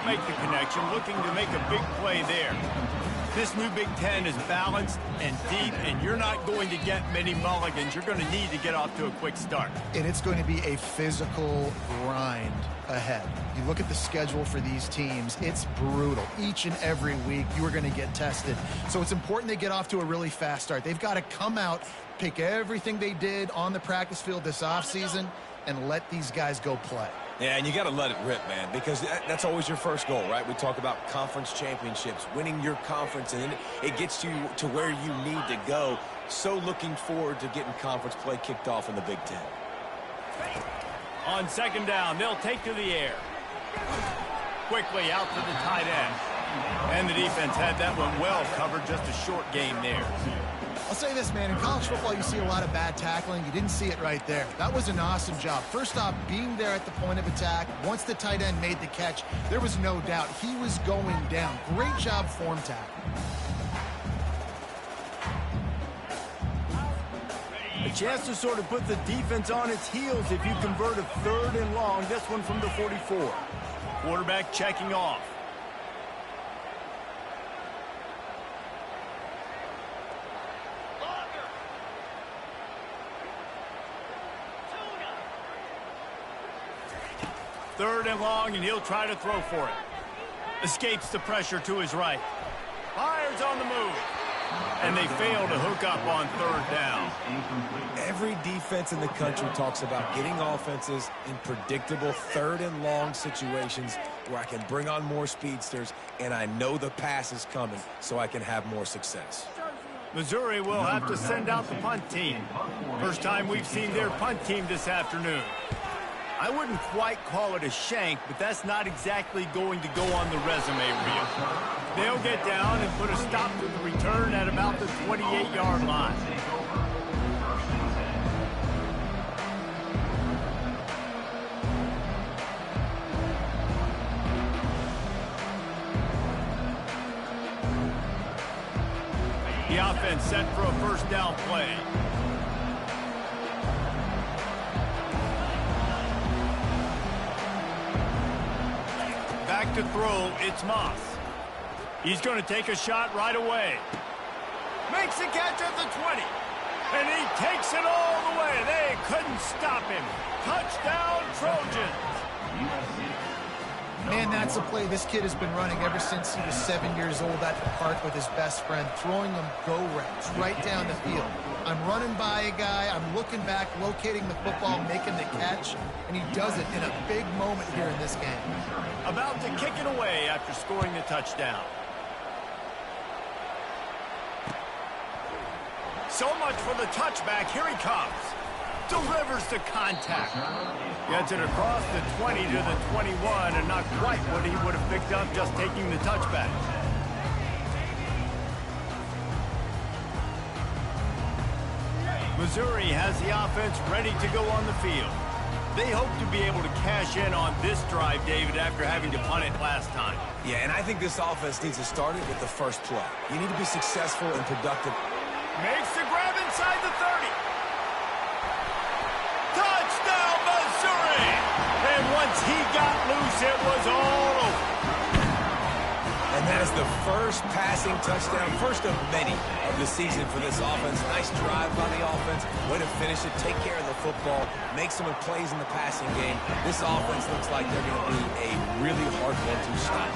make the connection, looking to make a big play there. This new Big Ten is balanced and deep, and you're not going to get many mulligans. You're going to need to get off to a quick start. And it's going to be a physical grind ahead. You look at the schedule for these teams, it's brutal. Each and every week, you are going to get tested. So it's important they get off to a really fast start. They've got to come out, pick everything they did on the practice field this offseason, and let these guys go play. Yeah, and you got to let it rip, man, because that's always your first goal, right? We talk about conference championships, winning your conference, and then it gets you to where you need to go. So looking forward to getting conference play kicked off in the Big Ten. On second down, they'll take to the air. Quickly out to the tight end. And the defense had that one well covered, just a short gain there. I'll say this, man, in college football, you see a lot of bad tackling. You didn't see it right there. That was an awesome job. First off, being there at the point of attack. Once the tight end made the catch, there was no doubt he was going down. Great job form tackle. A chance to sort of put the defense on its heels if you convert a 3rd and long. This one from the 44. Quarterback checking off. Third and long, and he'll try to throw for it. Escapes the pressure to his right. Fires on the move. And they fail to hook up on 3rd down. Every defense in the country talks about getting offenses in predictable 3rd and long situations where I can bring on more speedsters and I know the pass is coming so I can have more success. Missouri will have to send out the punt team. First time we've seen their punt team this afternoon. I wouldn't quite call it a shank, but that's not exactly going to go on the resume reel. They'll get down and put a stop to the return at about the 28-yard line. The offense set for a first down play. Back to throw, it's Moss. He's going to take a shot right away. Makes the catch at the 20. And he takes it all the way. They couldn't stop him. Touchdown, Trojans. Man, that's a play this kid has been running ever since he was 7 years old at the park with his best friend, throwing them go routes right down the field. I'm running by a guy, I'm looking back, locating the football, making the catch, and he does it in a big moment here in this game. About to kick it away after scoring the touchdown. So much for the touchback. Here he comes. Delivers the contact. Gets it across the 20 to the 21, and not quite what he would have picked up just taking the touchback. Missouri has the offense ready to go on the field. They hope to be able to cash in on this drive, David, after having to punt it last time. Yeah, and I think this offense needs to start it with the first play. You need to be successful and productive. Makes the grab inside the 30. Touchdown, Missouri! And once he got loose, it was all over. And that is the first passing touchdown, first of many of the season for this offense. Nice drive by the offense. Way to finish it, take care of the football, make some plays in the passing game. This offense looks like they're going to be a really hard one to stop.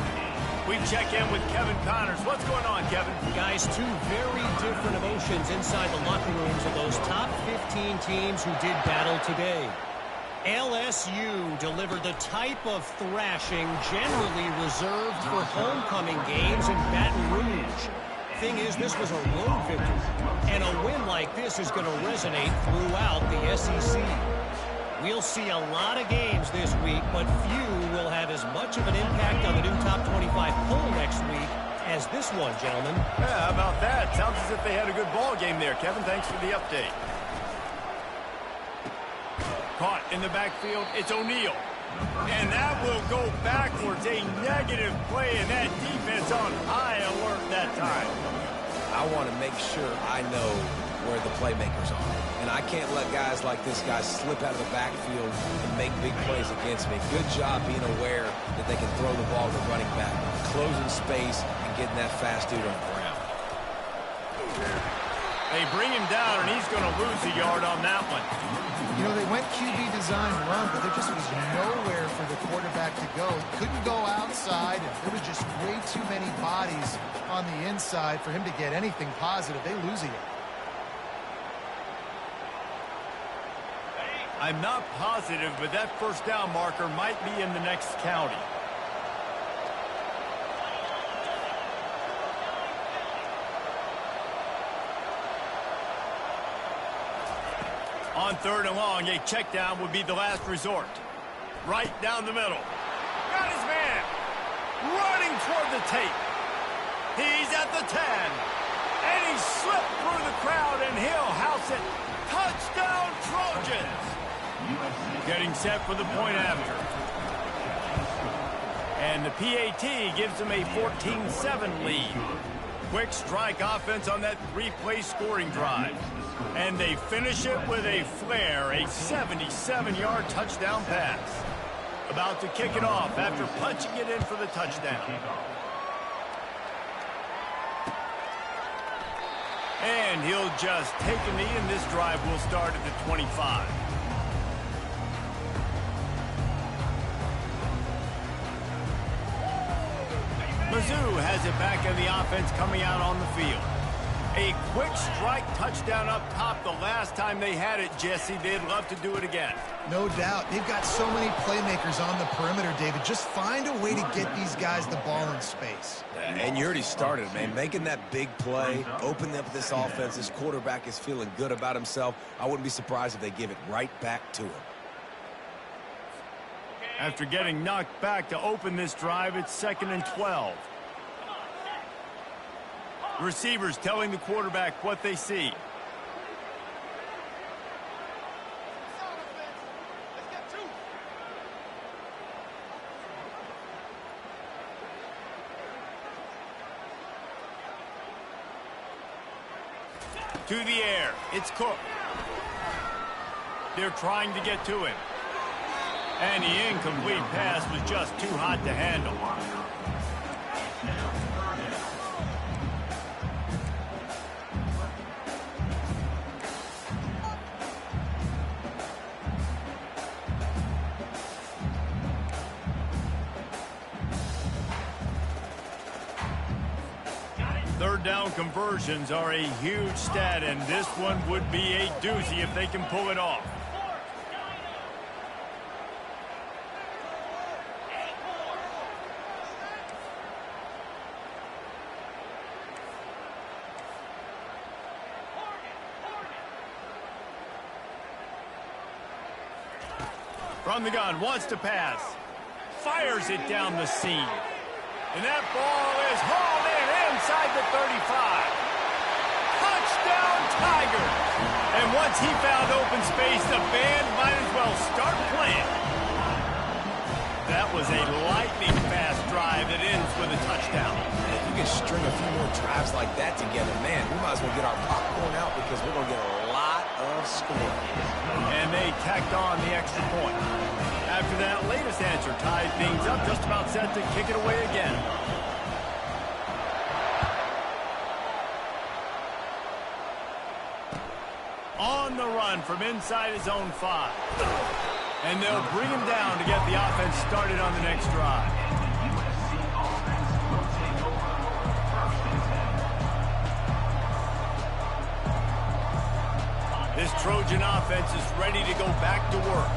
We check in with Kevin Connors. What's going on, Kevin? Guys, two very different emotions inside the locker rooms of those top 15 teams who did battle today. LSU delivered the type of thrashing generally reserved for homecoming games in Baton Rouge. Thing is, this was a road victory, and a win like this is going to resonate throughout the SEC. We'll see a lot of games this week, but few will have as much of an impact on the new top 25 poll next week as this one, gentlemen. Yeah, how about that? Sounds as if they had a good ball game there, Kevin. Thanks for the update. Caught in the backfield, it's O'Neal. And that will go backwards. A negative play, and that defense on high alert that time. I want to make sure I know where the playmakers are. And I can't let guys like this guy slip out of the backfield and make big plays against me. Good job being aware that they can throw the ball to the running back, closing space, and getting that fast dude on the ground. They bring him down, and he's going to lose a yard on that one. You know, they went QB design run, but there just was nowhere for the quarterback to go. He couldn't go outside, and there was just way too many bodies on the inside for him to get anything positive. They lose a yard. I'm not positive, but that first down marker might be in the next county. On 3rd and long, a check down would be the last resort. Right down the middle. Got his man. Running toward the tape. He's at the 10. And he slipped through the crowd, and he'll house it. Touchdown, Trojans. Getting set for the point after. And the PAT gives them a 14-7 lead. Quick strike offense on that 3-play scoring drive. And they finish it with a flair, a 77-yard touchdown pass. About to kick it off after punching it in for the touchdown. And he'll just take a knee, and this drive will start at the 25. Mizzou has it back in the offense coming out on the field. A quick strike touchdown up top the last time they had it, Jesse. They'd love to do it again. No doubt. They've got so many playmakers on the perimeter, David. Just find a way to get these guys the ball in space. And you already started, man. Making that big play, opening up this offense. This quarterback is feeling good about himself. I wouldn't be surprised if they give it right back to him. After getting knocked back to open this drive, it's 2nd and 12. The receivers telling the quarterback what they see. To the air. It's Cook. They're trying to get to him. And the incomplete pass was just too hot to handle. Third down conversions are a huge stat, and this one would be a doozy if they can pull it off. From the gun, wants to pass. Fires it down the seam. And that ball is hauled in inside the 35. Touchdown, Tigers. And once he found open space, the band might as well start playing. That was a lightning-fast drive that ends with a touchdown. And if you can string a few more drives like that together, man, we might as well get our popcorn out because we're going to get a lot of scoring. And they tacked on the extra point. After that latest answer tied things up, just about set to kick it away again. On the run from inside his own 5. And they'll bring him down to get the offense started on the next drive. This Trojan offense is ready to go back to work.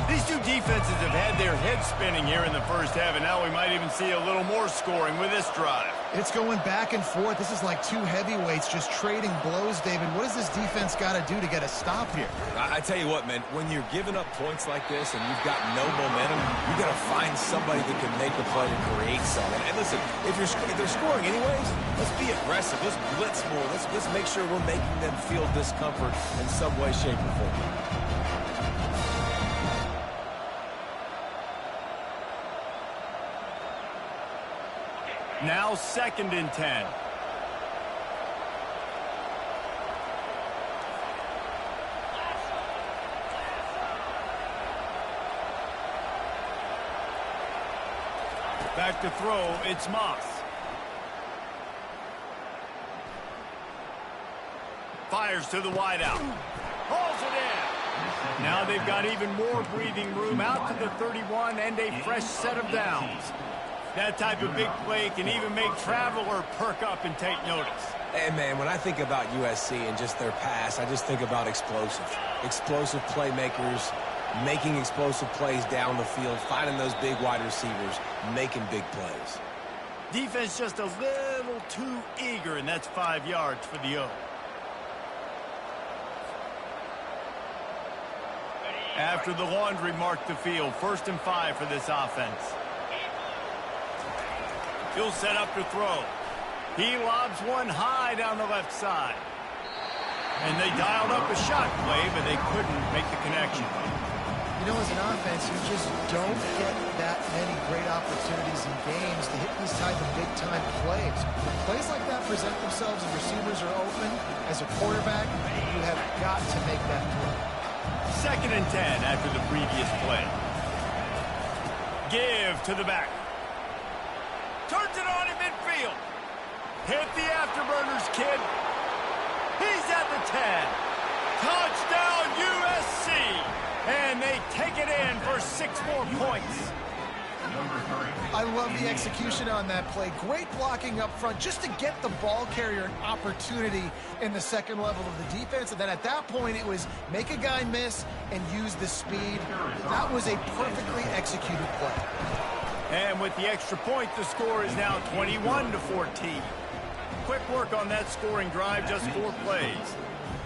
These two defenses have had their heads spinning here in the first half, and now we might even see a little more scoring with this drive. It's going back and forth. This is like two heavyweights just trading blows, David. What does this defense got to do to get a stop here? I tell you what, man, when you're giving up points like this and you've got no momentum, you got to find somebody that can make a play to create something. And listen, if they're scoring anyways, let's be aggressive. Let's blitz more. Let's make sure we're making them feel discomfort in some way, shape, or form. Now 2nd and 10. to throw. It's Moss. Fires to the wideout. Hauls it in. Now they've got even more breathing room out to the 31 and a fresh set of downs. That type of big play can even make Traveler perk up and take notice. Hey, man, when I think about USC and just their pass, I just think about explosive. Explosive playmakers, making explosive plays down the field, finding those big wide receivers, making big plays. Defense just a little too eager, and that's 5 yards for the O. After the laundry marked the field, 1st and 5 for this offense. He'll set up to throw. He lobs one high down the left side. And they dialed up a shot play, but they couldn't make the connection. You know, as an offense, you just don't get that many great opportunities in games to hit these type of big-time plays. When plays like that present themselves and receivers are open, as a quarterback, you have got to make that throw. 2nd and 10 after the previous play. Give to the back. Turns it on in midfield. Hit the afterburners, kid. He's at the 10. Touchdown, USC. And they take it in for 6 more points. I love the execution on that play. Great blocking up front just to get the ball carrier an opportunity in the 2nd level of the defense. And then at that point, it was make a guy miss and use the speed. That was a perfectly executed play. And with the extra point, the score is now 21-14. Quick work on that scoring drive, just 4 plays.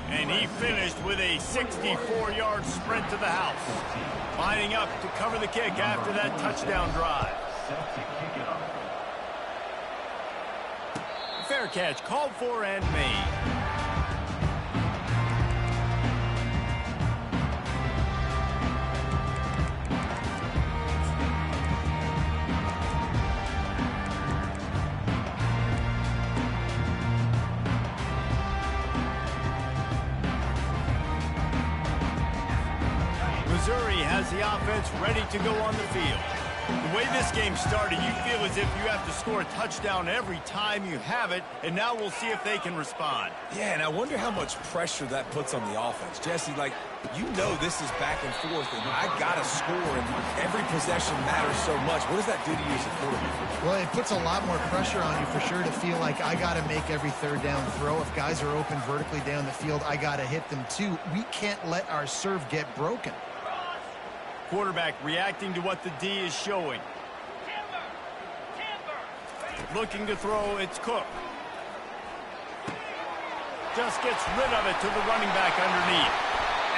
And he finished with a 64-yard sprint to the house, lining up to cover the kick after that touchdown drive. Fair catch, called for and made. Missouri has the offense ready to go on the field. The way this game started, you feel as if you have to score a touchdown every time you have it, and now we'll see if they can respond. Yeah, and I wonder how much pressure that puts on the offense. Jesse, like, you know this is back and forth, and I got to score, and every possession matters so much. What does that do to you as a quarterback? Well, it puts a lot more pressure on you for sure to feel like I got to make every 3rd down throw. If guys are open vertically down the field, I got to hit them too. We can't let our serve get broken. Quarterback reacting to what the D is showing. Looking to throw, it's Cook. Just gets rid of it to the running back underneath.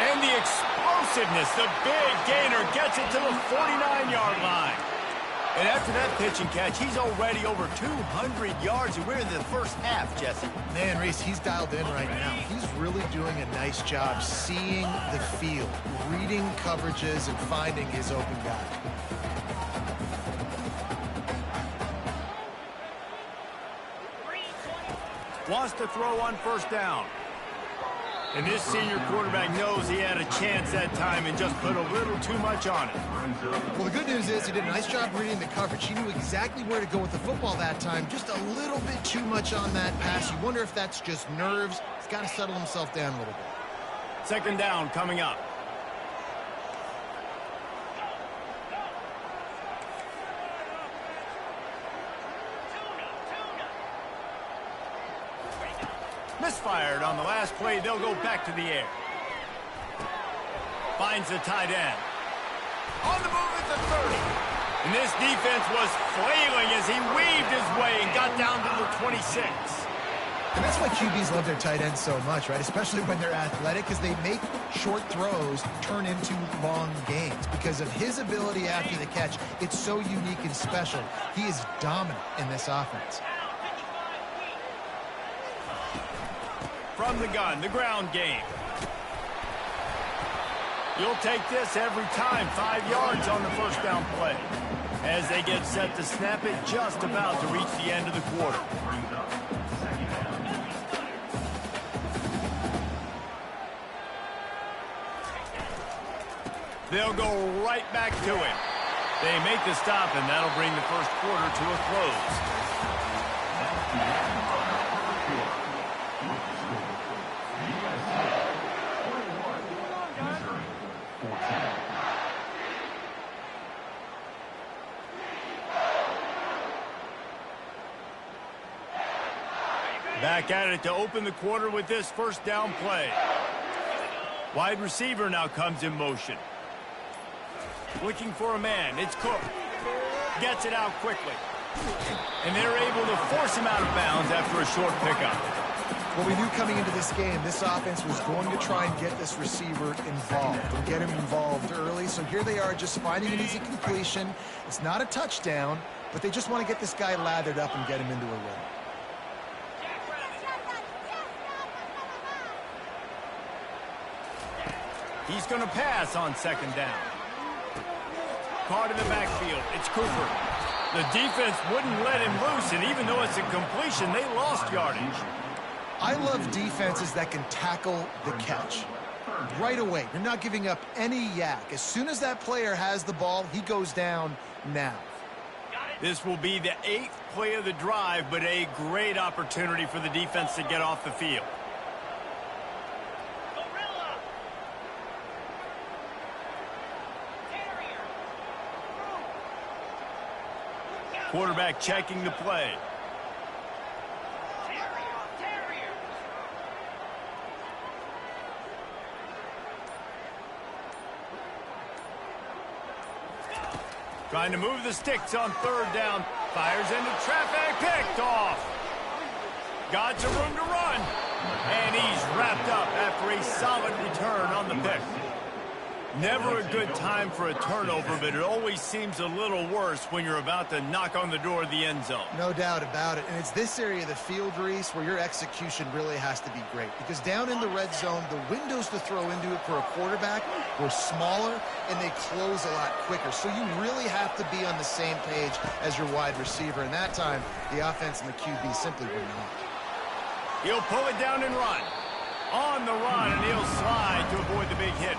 And the explosiveness, the big gainer gets it to the 49-yard line. And after that pitch and catch, he's already over 200 yards, and we're in the 1st half, Jesse. Man, Reese, he's dialed in right now. He's really doing a nice job seeing the field, reading coverages, and finding his open guy. Wants to throw on 1st down. And this senior quarterback knows he had a chance that time and just put a little too much on it. Well, the good news is he did a nice job reading the coverage. He knew exactly where to go with the football that time. Just a little bit too much on that pass. You wonder if that's just nerves. He's got to settle himself down a little bit. 2nd down coming up. Misfired on the last play. They'll go back to the air. Finds the tight end. On the move at the 30. And this defense was flailing as he weaved his way and got down to the 26. And that's why QBs love their tight ends so much, right? Especially when they're athletic, because they make short throws turn into long gains. Because of his ability after the catch, it's so unique and special. He is dominant in this offense. From the gun, the ground game. You'll take this every time. 5 yards on the 1st down play. As they get set to snap it, just about to reach the end of the quarter. They'll go right back to him. They make the stop, and that'll bring the first quarter to a close. Back at it to open the quarter with this first down play. Wide receiver now comes in motion. Looking for a man. It's Cook. Gets it out quickly. And they're able to force him out of bounds after a short pickup. Well, we knew coming into this game, this offense was going to try and get this receiver involved and get him involved early. So here they are just finding an easy completion. It's not a touchdown, but they just want to get this guy lathered up and get him into a rhythm. He's going to pass on second down. Caught in the backfield. It's Cooper. The defense wouldn't let him loose, and even though it's a completion, they lost yardage. I love defenses that can tackle the catch. Right away, you're not giving up any yak. As soon as that player has the ball, he goes down now. This will be the 8th play of the drive, but a great opportunity for the defense to get off the field. Quarterback checking the play. Trying to move the sticks on third down. Fires into traffic. Picked off. Got some room to run. And he's wrapped up after a solid return on the pick. Never a good time for a turnover, but it always seems a little worse when you're about to knock on the door of the end zone. No doubt about it. And it's this area of the field, Reese, where your execution really has to be great. Because down in the red zone, the windows to throw into it for a quarterback were smaller, and they close a lot quicker. So you really have to be on the same page as your wide receiver. And that time, the offense and the QB simply were not. He'll pull it down and run. On the run, and he'll slide to avoid the big hit.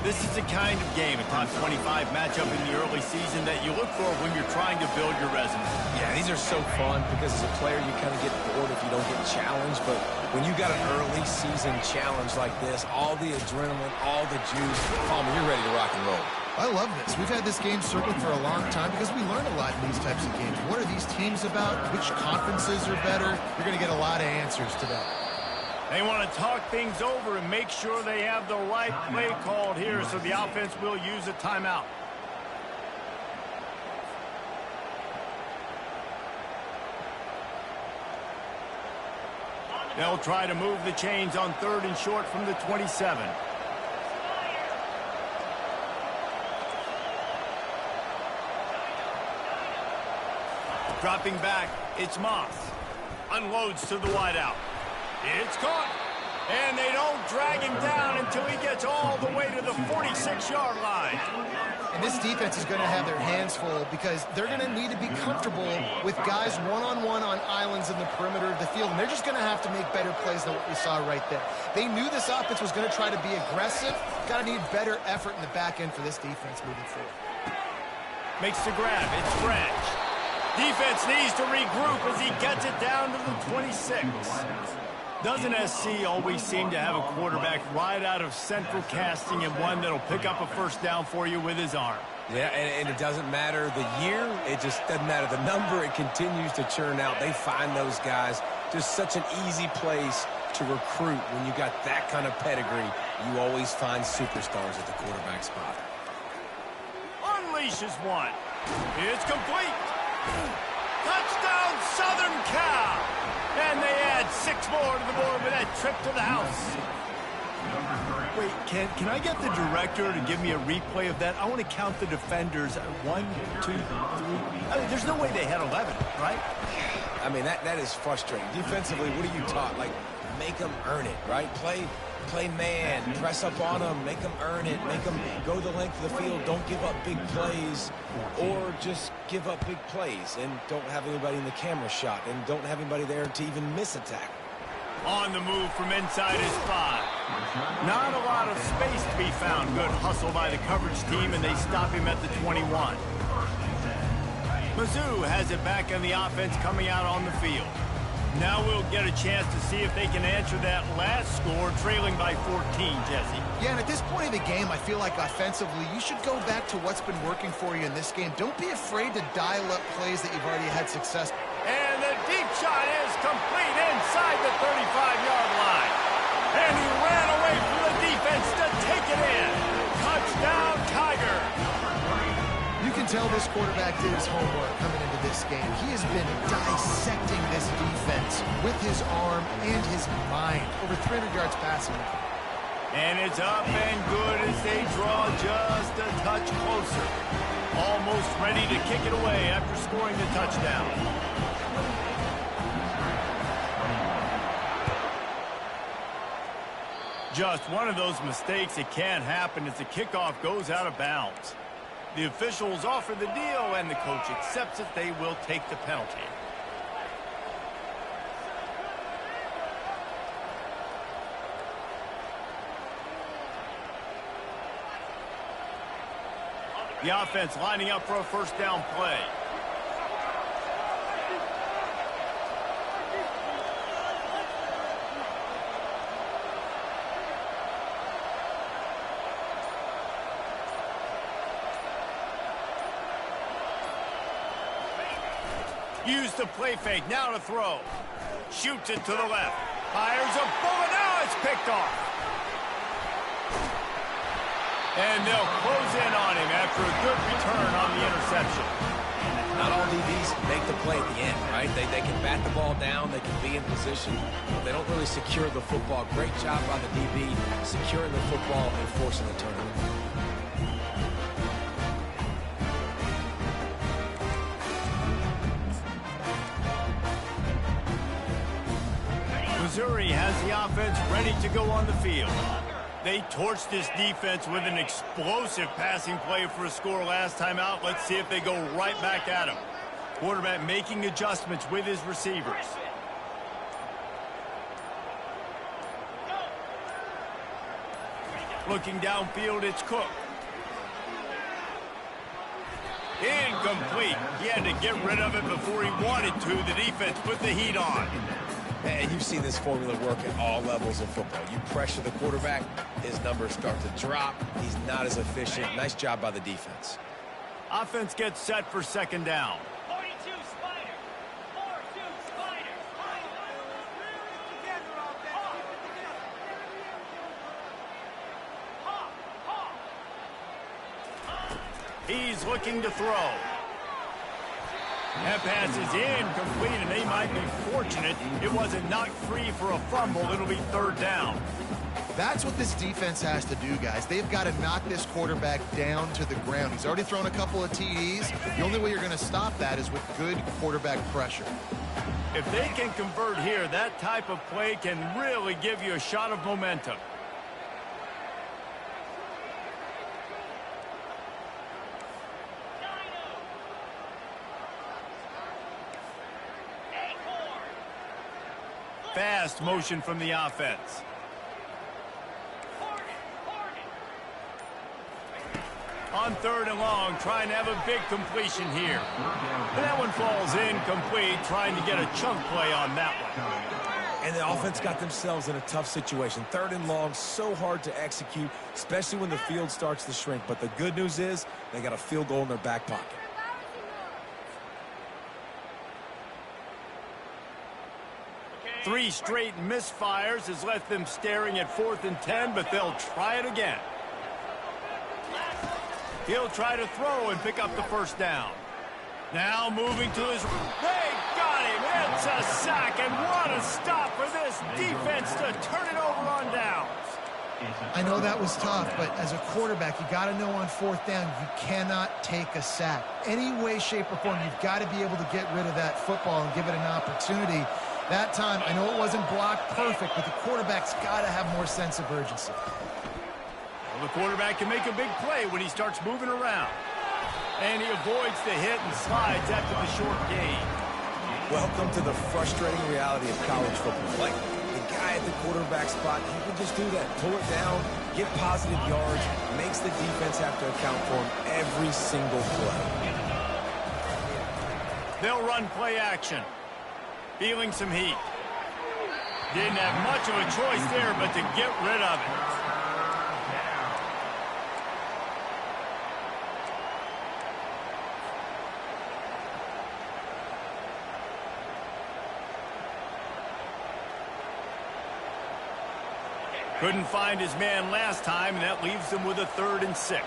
This is the kind of game, a top 25 matchup in the early season, that you look for when you're trying to build your resume. Yeah, these are so fun because as a player, you kind of get bored if you don't get challenged. But when you got an early season challenge like this, all the adrenaline, all the juice, Palmer, you're ready to rock and roll. I love this. We've had this game circled for a long time because we learn a lot in these types of games. What are these teams about? Which conferences are better? You're going to get a lot of answers today. They want to talk things over and make sure they have the right play called here, so the offense will use a timeout. They'll try to move the chains on third and short from the 27. Dropping back, it's Moss. Unloads to the wideout. It's caught, and they don't drag him down until he gets all the way to the 46-yard line. And this defense is going to have their hands full because they're going to need to be comfortable with guys one-on-one on islands in the perimeter of the field, and they're just going to have to make better plays than what we saw right there. They knew this offense was going to try to be aggressive. Got to need better effort in the back end for this defense moving forward. Makes the grab. It's French. Defense needs to regroup as he gets it down to the 26. Doesn't SC always seem to have a quarterback right out of central casting and one that'll pick up a first down for you with his arm? Yeah, and it doesn't matter the year. It just doesn't matter the number. It continues to churn out. They find those guys. Just such an easy place to recruit. When you got that kind of pedigree, you always find superstars at the quarterback spot. Unleashes one. It's complete. Touchdown, Southern Cal. And they add 6 more to the board with that trip to the house. Wait, can I get the director to give me a replay of that? I want to count the defenders. 1, 2, 3. I mean, there's no way they had 11, right? I mean, that is frustrating. Defensively, what are you taught? Like, make them earn it, right? Play man, press up on them, make them earn it, make them go the length of the field, don't give up big plays, or just give up big plays and don't have anybody in the camera shot and don't have anybody there to even miss a tackle. On the move from inside his 5. Not a lot of space to be found. Good hustle by the coverage team, and they stop him at the 21. Mizzou has it back on the offense coming out on the field. Now we'll get a chance to see if they can answer that last score, trailing by 14, Jesse. Yeah, and at this point of the game, I feel like offensively, you should go back to what's been working for you in this game. Don't be afraid to dial up plays that you've already had success. And the deep shot is complete inside the 35-yard line. And he ran away from the defense to take it in. Touchdown, Tiger. You can tell this quarterback did his homework coming into this game. He has been dissecting this defense with his arm and his mind. Over 300 yards passing. And it's up and good as they draw just a touch closer. Almost ready to kick it away after scoring the touchdown. Just one of those mistakes that can't happen as the kickoff goes out of bounds. The officials offer the deal, and the coach accepts it. They will take the penalty. The offense lining up for a first down play. Use the play fake, now to throw. Shoots it to the left. Fires a bullet, now it's picked off. And they'll close in on him after a good return on the interception. Not all DBs make the play at the end, right? They can bat the ball down, they can be in position, but they don't really secure the football. Great job by the DB securing the football and forcing the turnover. Missouri has the offense ready to go on the field. They torched this defense with an explosive passing play for a score last time out. Let's see if they go right back at him. Quarterback making adjustments with his receivers. Looking downfield, it's Cook. Incomplete. He had to get rid of it before he wanted to. The defense put the heat on. And you've seen this formula work at all levels of football. You pressure the quarterback, his numbers start to drop. He's not as efficient. Nice job by the defense. Offense gets set for second down. 42 Spider. 4-2 Spider. He's looking to throw. That pass is incomplete, and they might be fortunate it wasn't knocked free for a fumble. It'll be third down. That's what this defense has to do, guys. They've got to knock this quarterback down to the ground. He's already thrown a couple of TDs. The only way you're going to stop that is with good quarterback pressure. If they can convert here, that type of play can really give you a shot of momentum. Fast motion from the offense. On third and long, trying to have a big completion here. But that one falls incomplete, trying to get a chunk play on that one. And the offense got themselves in a tough situation. Third and long, so hard to execute, especially when the field starts to shrink. But the good news is they got a field goal in their back pocket. Three straight misfires has left them staring at 4th and 10, but they'll try it again. He'll try to throw and pick up the first down. Now moving to his... They got him! It's a sack, and what a stop for this defense to turn it over on downs. I know that was tough, but as a quarterback, you got to know on 4th down, you cannot take a sack. Any way, shape, or form, you've got to be able to get rid of that football and give it an opportunity. That time, I know it wasn't blocked perfect, but the quarterback's got to have more sense of urgency. Well, the quarterback can make a big play when he starts moving around. And he avoids the hit and slides after the short gain. Welcome to the frustrating reality of college football. Like, the guy at the quarterback spot, he can just do that. Pull it down, get positive yards, makes the defense have to account for him every single play. They'll run play action. Feeling some heat. Didn't have much of a choice there but to get rid of it. Couldn't find his man last time, and that leaves him with a 3rd and 6.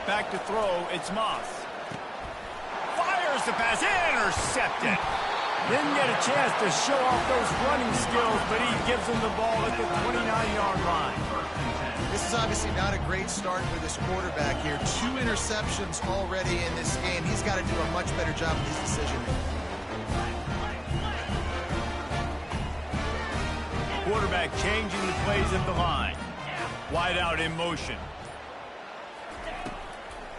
Back to throw, it's Moss. Fires the pass, intercepted. Didn't get a chance to show off those running skills, but he gives him the ball at the 29-yard line. This is obviously not a great start for this quarterback here. 2 interceptions already in this game. He's got to do a much better job with his decision-making. Quarterback changing the plays at the line. Wide out in motion.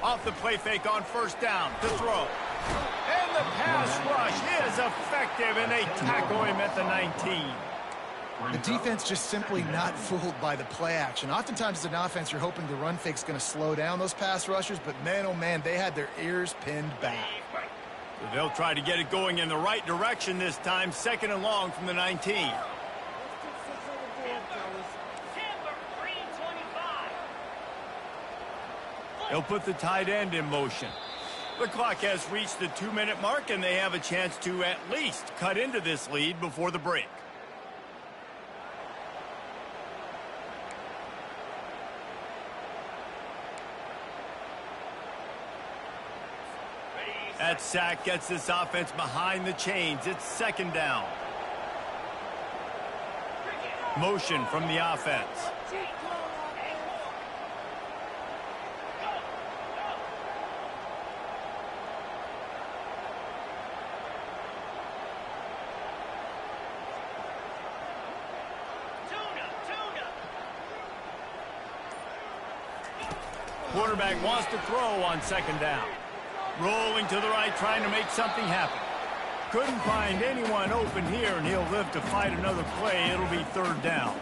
Off the play fake on 1st down to throw. And the pass rush is effective, and they tackle him at the 19. The defense just simply not fooled by the play action. Oftentimes as an offense, you're hoping the run fake's going to slow down those pass rushers, but man, oh man, they had their ears pinned back. They'll try to get it going in the right direction this time, 2nd and long from the 19. Timber, green 25. They'll put the tight end in motion. The clock has reached the 2-minute mark, and they have a chance to at least cut into this lead before the break. That sack gets this offense behind the chains. It's 2nd down. Motion from the offense. Quarterback wants to throw on 2nd down. Rolling to the right, trying to make something happen. Couldn't find anyone open here, and he'll live to fight another play. It'll be 3rd down.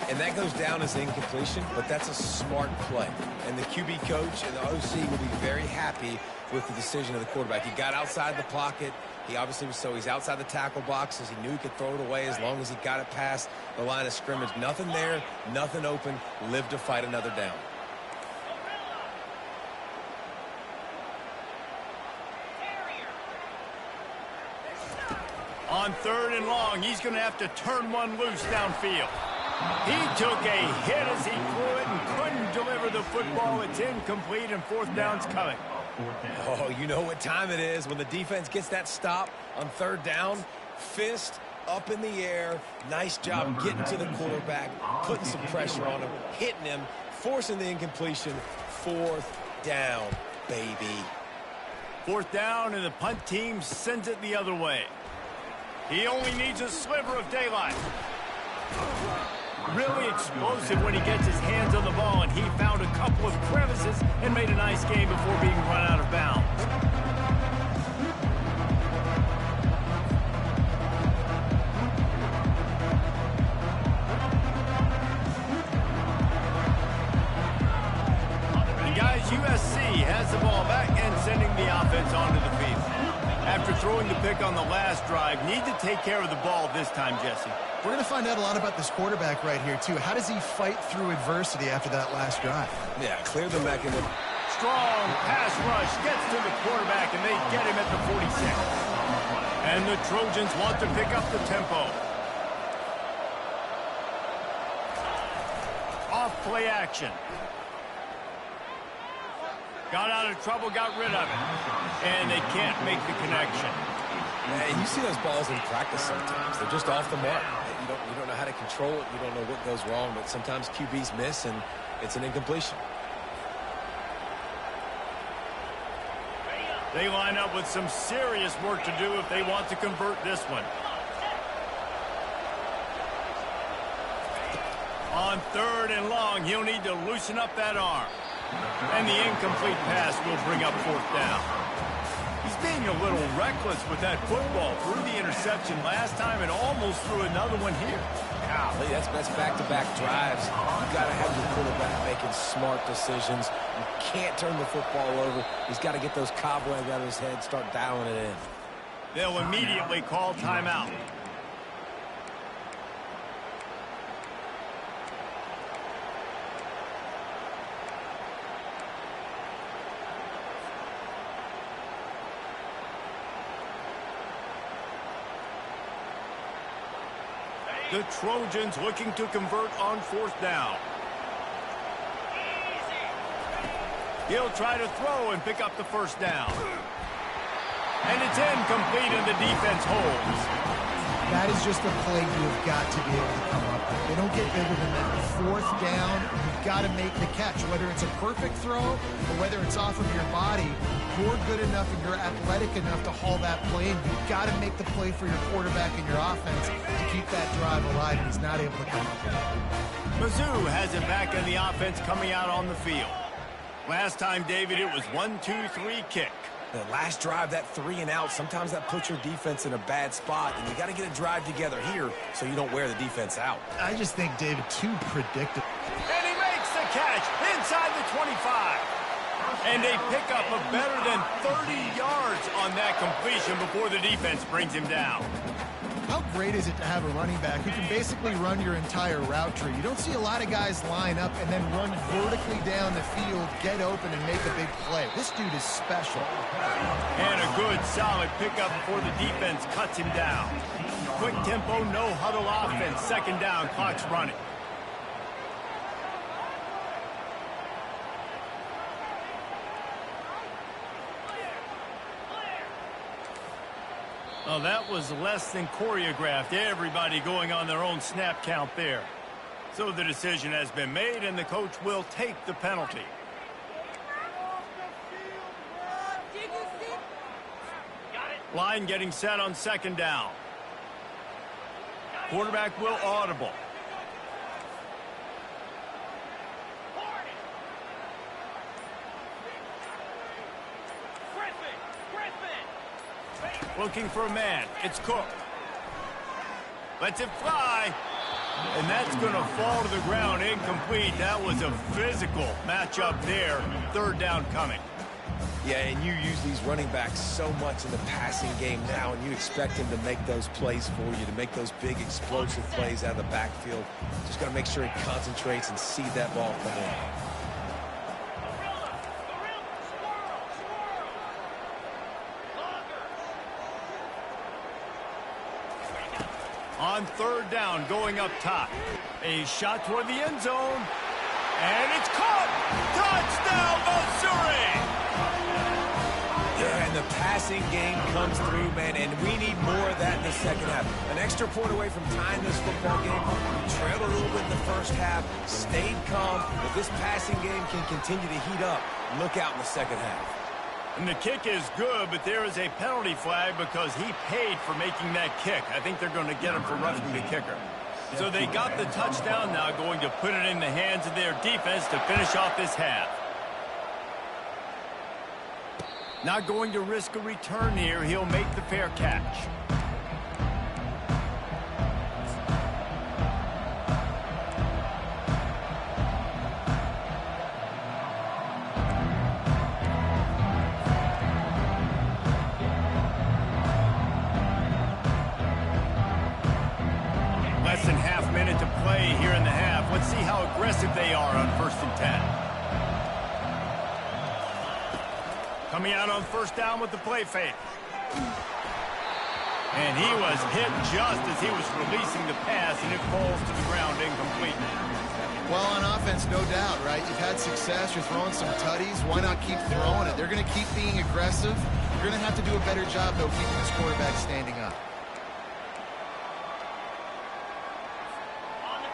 And that goes down as incompletion, but that's a smart play. And the QB coach and the OC will be very happy with the decision of the quarterback. He got outside the pocket. He obviously was he's outside the tackle boxes. He knew he could throw it away as long as he got it past the line of scrimmage. Nothing there, nothing open. Live to fight another down. On 3rd and long, he's going to have to turn one loose downfield. He took a hit as he threw it and couldn't deliver the football. It's incomplete, and 4th down's coming. Oh, you know what time it is when the defense gets that stop on 3rd down. Fist up in the air. Nice job getting to the quarterback, putting some pressure on him, hitting him, forcing the incompletion. 4th down, baby. 4th down, and the punt team sends it the other way. He only needs a sliver of daylight. Really explosive when he gets his hands on the ball, and he found a couple of crevices and made a nice game before being run out of bounds. The guys, USC has the ball back and sending the offense onto the field. After throwing the pick on the last drive, need to take care of the ball this time, Jesse. We're going to find out a lot about this quarterback right here, too. How does he fight through adversity after that last drive? Yeah, clear the mechanism. Strong pass rush gets to the quarterback, and they get him at the 46. And the Trojans want to pick up the tempo. Off play action. Got out of trouble, got rid of it. And they can't make the connection. And you see those balls in practice sometimes. They're just off the mark. You don't know how to control it. You don't know what goes wrong, but sometimes QBs miss, and it's an incompletion. They line up with some serious work to do if they want to convert this one. On 3rd and long, he'll need to loosen up that arm. And the incomplete pass will bring up fourth down. He's being a little reckless with that football. Threw the interception last time and almost threw another one here. Golly, that's back-to-back drives. You got to have your quarterback making smart decisions. You can't turn the football over. He's got to get those cobwebs out of his head, start dialing it in. They'll immediately call timeout. The Trojans looking to convert on fourth down. He'll try to throw and pick up the first down. And it's incomplete and the defense holds. That is just a play you've got to be able to come up with. They don't get bigger than that. Fourth down, you've got to make the catch. Whether it's a perfect throw or whether it's off of your body, you're good enough and you're athletic enough to haul that play in. You've got to make the play for your quarterback and your offense to keep that drive alive, and he's not able to come up with it. Mizzou has it back in the offense coming out on the field. Last time, David, it was 1-2-3 kick. The last drive, that 3 and out, sometimes that puts your defense in a bad spot, and you got to get a drive together here so you don't wear the defense out. I just think, David, too predictable. And he makes the catch inside the 25. And a pickup of better than 30 yards on that completion before the defense brings him down. How great is it to have a running back who can basically run your entire route tree? You don't see a lot of guys line up and then run vertically down the field, get open, and make a big play. This dude is special. And a good, solid pickup before the defense cuts him down. Quick tempo, no huddle offense. Second down, clock's running. Oh, that was less than choreographed. Everybody going on their own snap count there. So the decision has been made, and the coach will take the penalty. Line getting set on second down. Quarterback will audible. Looking for a man. It's Cook. Lets it fly. And that's going to fall to the ground incomplete. That was a physical matchup there. Third down coming. Yeah, and you use these running backs so much in the passing game now, and you expect them to make those plays for you, to make those big explosive plays out of the backfield. Just got to make sure he concentrates and see that ball come in. On third down, going up top. A shot toward the end zone. And it's caught! Touchdown, Missouri! Yeah, and the passing game comes through, man, and we need more of that in the second half. An extra point away from tying this football game. We trailed a little bit in the first half, stayed calm. If this passing game can continue to heat up, look out in the second half. And the kick is good, but there is a penalty flag because he paid for making that kick. I think they're going to get him for roughing the kicker. So they got the touchdown now, going to put it in the hands of their defense to finish off this half. Not going to risk a return here. He'll make the fair catch. Less than half minute to play here in the half. Let's see how aggressive they are on 1st and 10. Coming out on first down with the play fake. And he was hit just as he was releasing the pass, and it falls to the ground incomplete. Well, on offense, no doubt, right? You've had success. You're throwing some tutties. Why not keep throwing it? They're going to keep being aggressive. You're going to have to do a better job, though, keeping this quarterback standing up.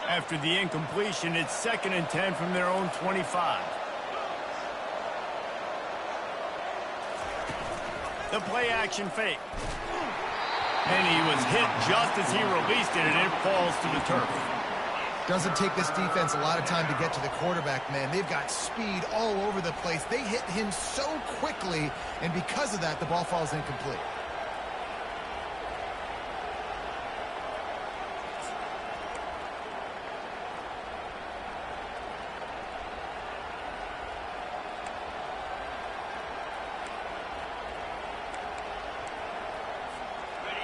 After the incompletion, it's 2nd and 10 from their own 25. The play action fake. And he was hit just as he released it, and it falls to the turf. Doesn't take this defense a lot of time to get to the quarterback, man. They've got speed all over the place. They hit him so quickly, and because of that, the ball falls incomplete.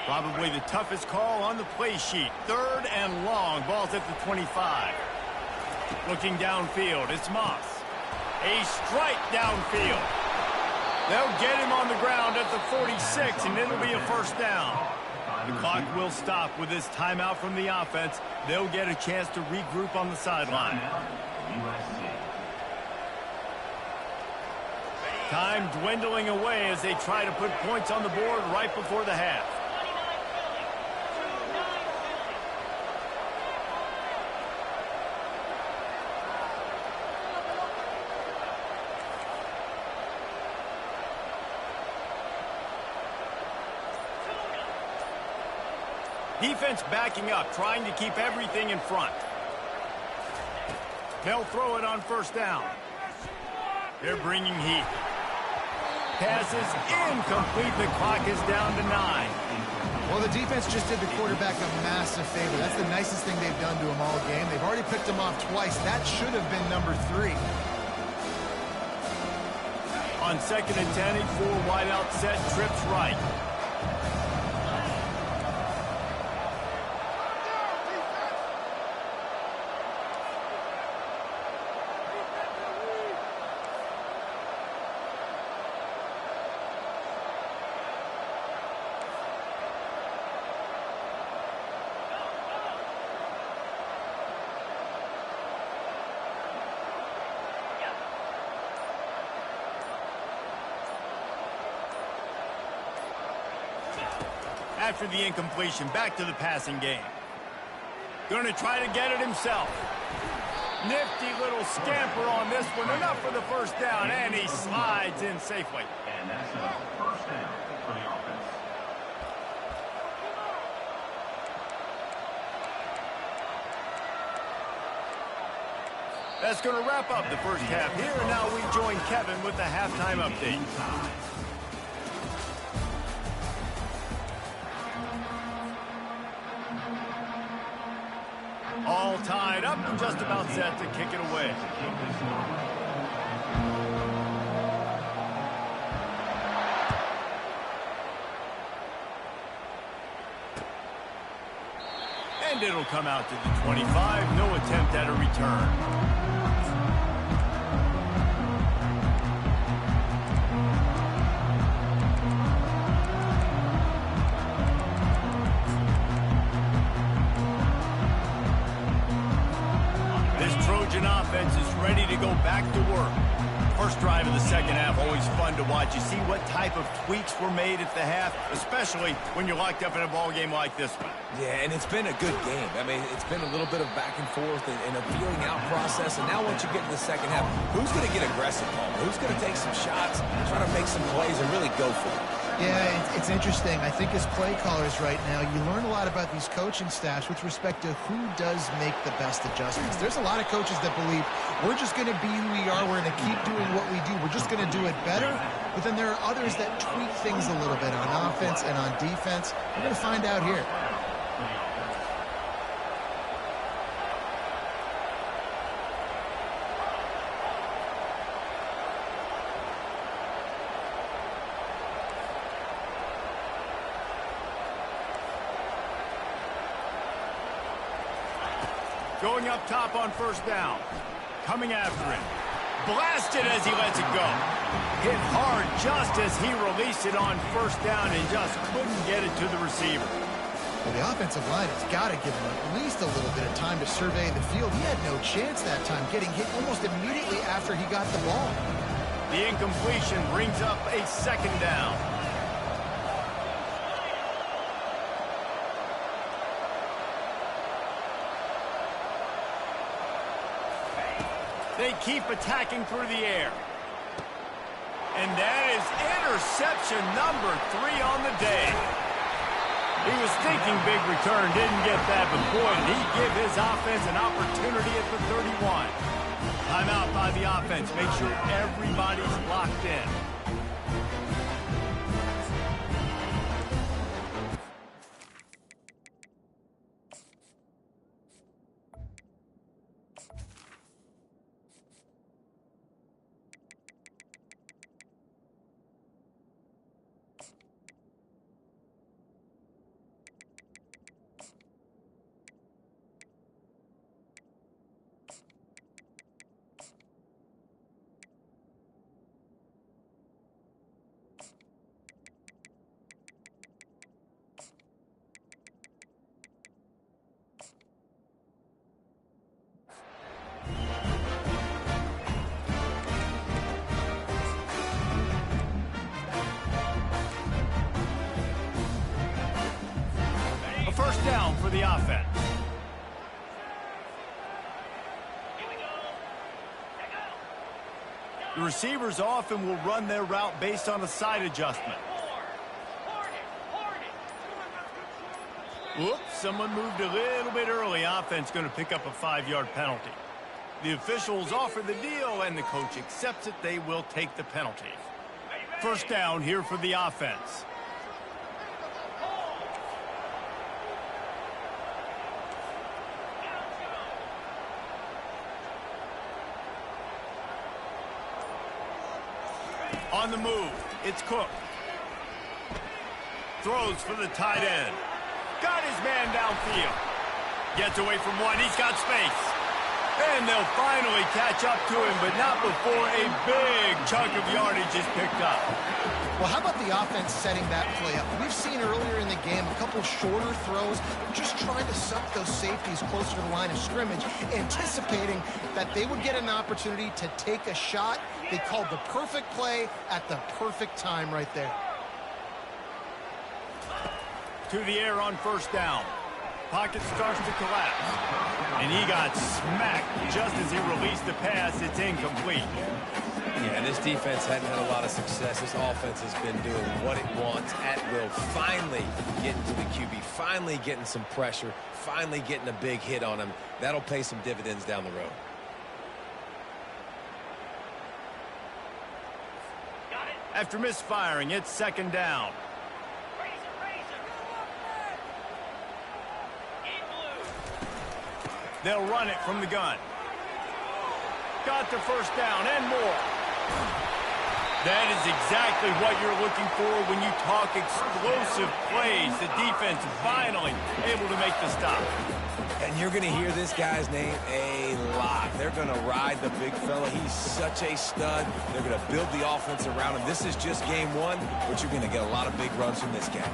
Probably the toughest call on the play sheet. 3rd and long. Ball's at the 25. Looking downfield, it's Moss. A strike downfield. They'll get him on the ground at the 46, and it'll be a first down. The clock will stop with this timeout from the offense. They'll get a chance to regroup on the sideline. Time dwindling away as they try to put points on the board right before the half. Defense backing up, trying to keep everything in front. They'll throw it on first down. They're bringing heat. Pass is incomplete. The clock is down to 9. Well, the defense just did the quarterback a massive favor. That's the nicest thing they've done to him all game. They've already picked him off twice. That should have been number 3. On 2nd and 10, a 4-wide-out set, trips right. After the incompletion, back to the passing game. Going to try to get it himself. Nifty little scamper on this one. Enough for the first down, and he slides in safely. And that's a first down for the offense. That's going to wrap up the first half here, and now we join Kevin with the halftime update. All tied up and just about set to kick it away. And it'll come out to the 25. No attempt at a return. Offense is ready to go back to work. First drive of the second half, always fun to watch. You see what type of tweaks were made at the half, especially when you're locked up in a ball game like this one. Yeah, and it's been a good game. I mean, it's been a little bit of back and forth and a feeling out process. And now once you get to the second half, who's going to get aggressive, Paul? Who's going to take some shots, try to make some plays, and really go for it? Yeah, it's interesting. I think as play callers right now, you learn a lot about these coaching staffs with respect to who does make the best adjustments. There's a lot of coaches that believe we're just going to be who we are. We're going to keep doing what we do. We're just going to do it better. But then there are others that tweak things a little bit on offense and on defense. We're going to find out here. Going up top on first down. Coming after him. Blasted as he lets it go. Hit hard just as he released it on first down and just couldn't get it to the receiver. Well, the offensive line has got to give him at least a little bit of time to survey the field. He had no chance that time, getting hit almost immediately after he got the ball. The incompletion brings up a second down. They keep attacking through the air. And that is interception number 3 on the day. He was thinking big return, didn't get that, but boy, did he give his offense an opportunity at the 31. Timeout by the offense. Make sure everybody's locked in. First down for the offense. The receivers often will run their route based on a side adjustment. Whoops, someone moved a little bit early. Offense going to pick up a 5-yard penalty. The officials offer the deal, and the coach accepts it. They will take the penalty. First down here for the offense. On the move, it's Cook. Throws for the tight end. Got his man downfield. Gets away from one, he's got space. And they'll finally catch up to him, but not before a big chunk of yardage is picked up. Well, how about the offense setting that play up? We've seen earlier in the game a couple shorter throws, just trying to suck those safeties closer to the line of scrimmage, anticipating that they would get an opportunity to take a shot. They called the perfect play at the perfect time right there. To the air on first down. Pocket starts to collapse. And he got smacked just as he released the pass. It's incomplete. Yeah, this defense hadn't had a lot of success. This offense has been doing what it wants at will. Finally getting to the QB. Finally getting some pressure. Finally getting a big hit on him. That'll pay some dividends down the road. After misfiring, it's second down. They'll run it from the gun. Got the first down and more. That is exactly what you're looking for when you talk explosive plays. The defense finally able to make the stop. And you're going to hear this guy's name a lot. They're going to ride the big fella. He's such a stud. They're going to build the offense around him. This is just game one, but you're going to get a lot of big runs from this guy.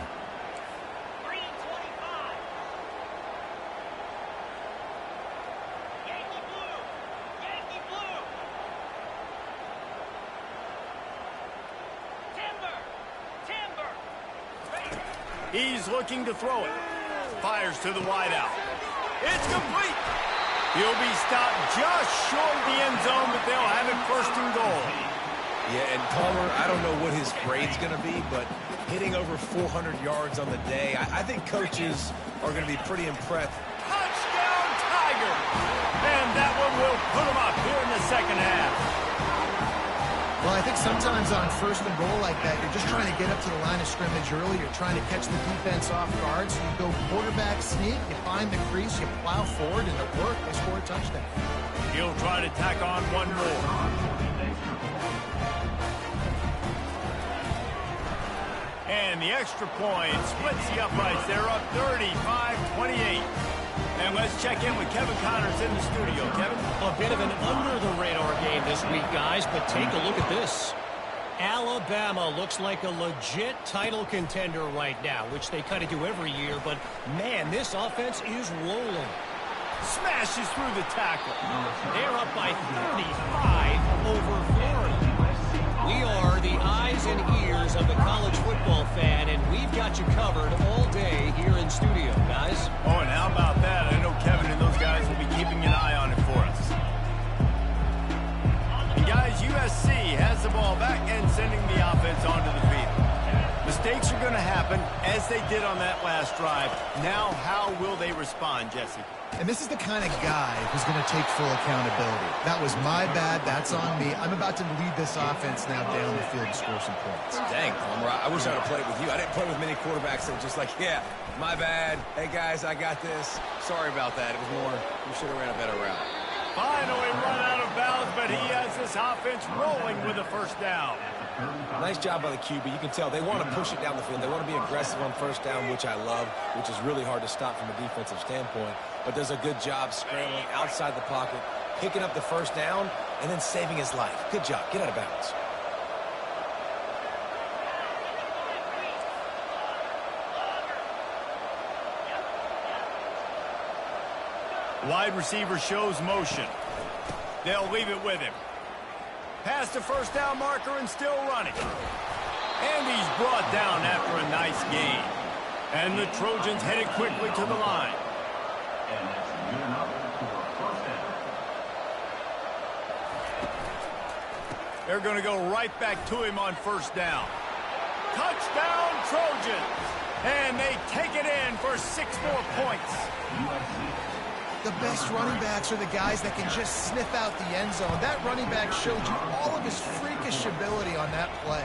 He's looking to throw it. Fires to the wideout. It's complete. He'll be stopped just short of the end zone, but they'll have it first and goal. Yeah, and Palmer, I don't know what his grade's going to be, but hitting over 400 yards on the day, I think coaches are going to be pretty impressed. Touchdown, Tiger! And that one will put him up here in the second half. Well, I think sometimes on first and goal like that, you're just trying to get up to the line of scrimmage early. You're trying to catch the defense off guard. So you go quarterback sneak, you find the crease, you plow forward, and it worked. They score a touchdown. He'll try to tack on one more. And the extra point splits the uprights. They're up 35-28. And let's check in with Kevin Connors in the studio. Kevin? A bit of an under-the-radar game this week, guys, but take a look at this. Alabama looks like a legit title contender right now, which they kind of do every year, but, man, this offense is rolling. Smashes through the tackle. They're up by 35 over Florida. We are the eyes and ears of the college football fan, and we've got you covered all day here in studio, guys. Oh, and how about that? I know Kevin and those guys will be keeping an eye on it for us. And guys, USC has the ball back and sending the offense onto the field. The Mistakes are going to happen, as they did on that last drive. Now, how will they respond, Jesse? And this is the kind of guy who's going to take full accountability. That was my bad. That's on me. I'm about to lead this offense now down the field and score some points. Dang, Palmer, I wish I would have played with you. I didn't play with many quarterbacks that were just like, yeah, my bad. Hey, guys, I got this. Sorry about that. It was more, we should have ran a better route. Finally run out of bounds, but he has this offense rolling with a first down. Nice job by the QB. You can tell they want to push it down the field. They want to be aggressive on first down, which I love, which is really hard to stop from a defensive standpoint. But does a good job scrambling outside the pocket, picking up the first down, and then saving his life. Good job. Get out of bounds. Wide receiver shows motion. They'll leave it with him. Past the first down marker and still running. And he's brought down after a nice gain. And the Trojans headed quickly to the line. And that's good enough for a first down. They're going to go right back to him on first down. Touchdown, Trojans! And they take it in for 6 more points. The best running backs are the guys that can just sniff out the end zone. That running back showed you all of his freakish ability on that play.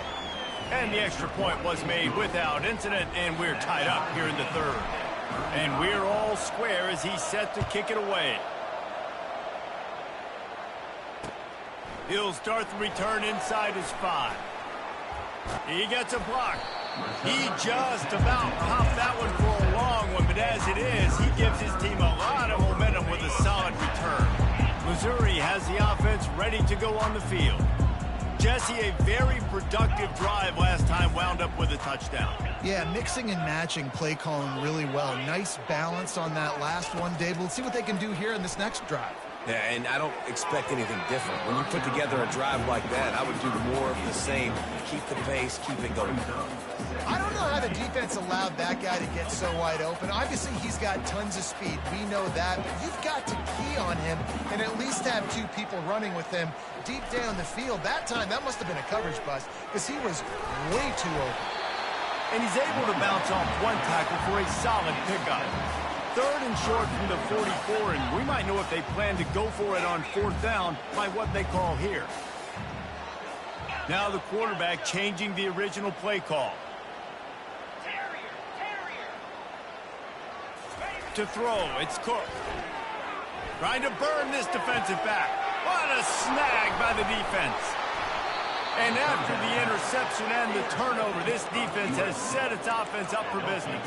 And the extra point was made without incident, and we're tied up here in the third. And we're all square as he's set to kick it away. He'll start the return inside his 5. He gets a block. He just about popped that one for a long one, but as it is, he gives his team a lot of momentum with a solid return. Missouri has the offense ready to go on the field. Jesse, a very productive drive last time wound up with a touchdown. Yeah, mixing and matching play calling really well. Nice balance on that last one, Dave. We'll see what they can do here in this next drive. Yeah, and I don't expect anything different. When you put together a drive like that, I would do more of the same. Keep the pace, keep it going. I don't know how the defense allowed that guy to get so wide open. Obviously, he's got tons of speed. We know that, but you've got to key on him and at least have 2 people running with him deep down the field. That time, that must have been a coverage bust because he was way too open. And he's able to bounce off one tackle for a solid pickup. 3rd and short from the 44, and we might know if they plan to go for it on 4th down by what they call here. Now the quarterback changing the original play call. To throw, it's Cook. Trying to burn this defensive back. What a snag by the defense. And after the interception and the turnover, this defense has set its offense up for business.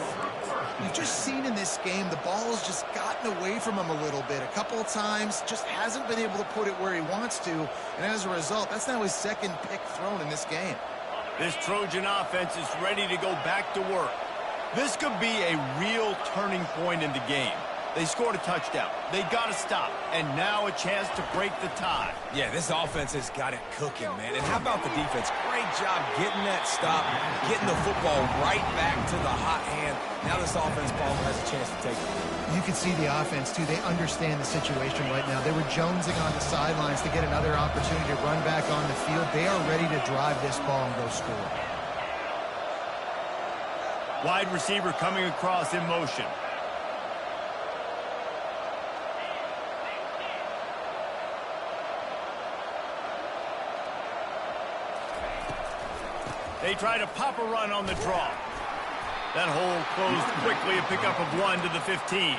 You've just seen in this game, the ball has just gotten away from him a little bit. A couple of times, just hasn't been able to put it where he wants to. And as a result, that's now his 2nd pick thrown in this game. This Trojan offense is ready to go back to work. This could be a real turning point in the game. They scored a touchdown. They got to stop. And now a chance to break the tie. Yeah, this offense has got it cooking, man. And how about the defense? Great job getting that stop, getting the football right back to the hot hand. Now this offense, Palmer, has a chance to take it. You can see the offense, too. They understand the situation right now. They were jonesing on the sidelines to get another opportunity to run back on the field. They are ready to drive this ball and go score. Wide receiver coming across in motion. They try to pop a run on the draw. That hole closed quickly, a pickup of 1 to the 15.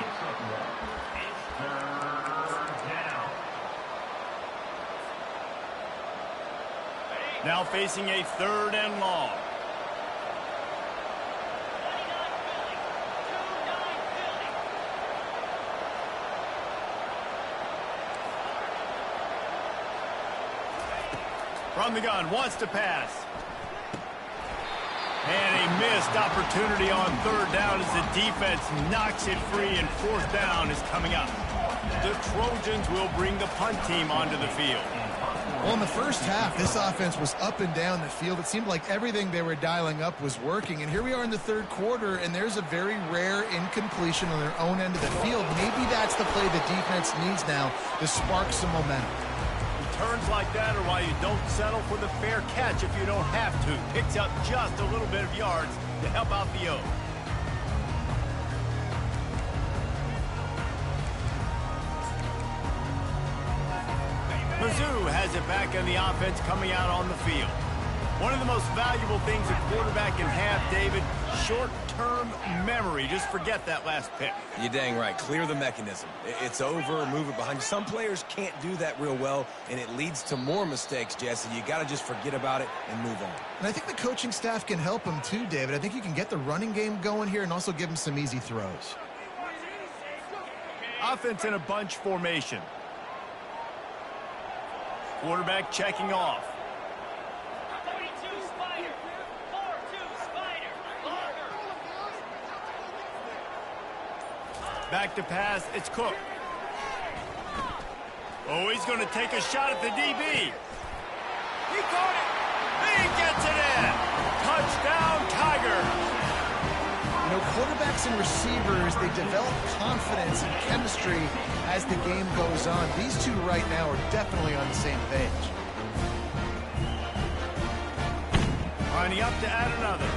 Now facing a 3rd and long. From the gun, wants to pass. And a missed opportunity on 3rd down as the defense knocks it free, and 4th down is coming up. The Trojans will bring the punt team onto the field. Well, in the first half, this offense was up and down the field. It seemed like everything they were dialing up was working. And here we are in the 3rd quarter, and there's a very rare incompletion on their own end of the field. Maybe that's the play the defense needs now to spark some momentum. Turns like that are why you don't settle for the fair catch if you don't have to. Picks up just a little bit of yards to help out the O. Mizzou has it back in the offense coming out on the field. One of the most valuable things a quarterback can have, David, short-term memory. Just forget that last pick. You're dang right. Clear the mechanism. It's over, move it behind you. Some players can't do that real well, and it leads to more mistakes, Jesse. You got to just forget about it and move on. And I think the coaching staff can help him too, David. I think you can get the running game going here and also give him some easy throws. Offense in a bunch formation. Quarterback checking off. 42 Spider. 4-2 Spider. Back to pass. It's Cook. Oh, he's going to take a shot at the DB. He caught it. He gets it in. Touchdown, Tigers. You know, quarterbacks and receivers, they develop confidence and chemistry as the game goes on. These two right now are definitely on the same page. Lining up to add another.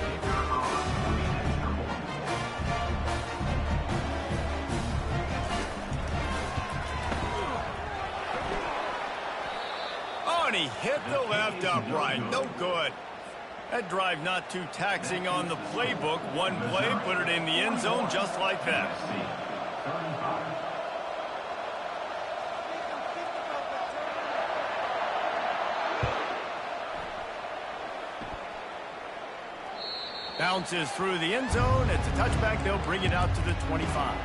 Oh, and he hit the left upright. No good. That drive not too taxing on the playbook. One play, put it in the end zone just like that. Bounces through the end zone. It's a touchback. They'll bring it out to the 25.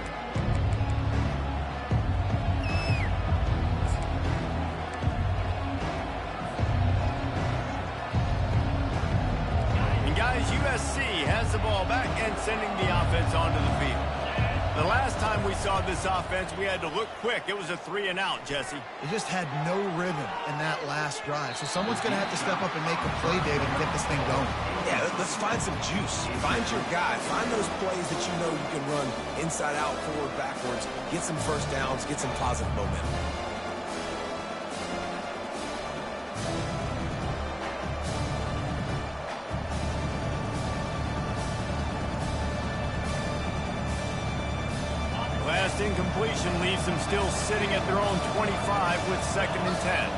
Guys, USC has the ball back and sending the offense onto the field. The last time we saw this offense, we had to look quick. It was a 3-and-out, Jesse. They just had no rhythm in that last drive. So someone's going to have to step up and make a play, David, and get this thing going. Yeah, let's find some juice. Find your guy. Find those plays that you know you can run inside out, forward, backwards. Get some first downs. Get some positive momentum. Last incompletion leaves them still sitting at their own 25 with 2nd and 10.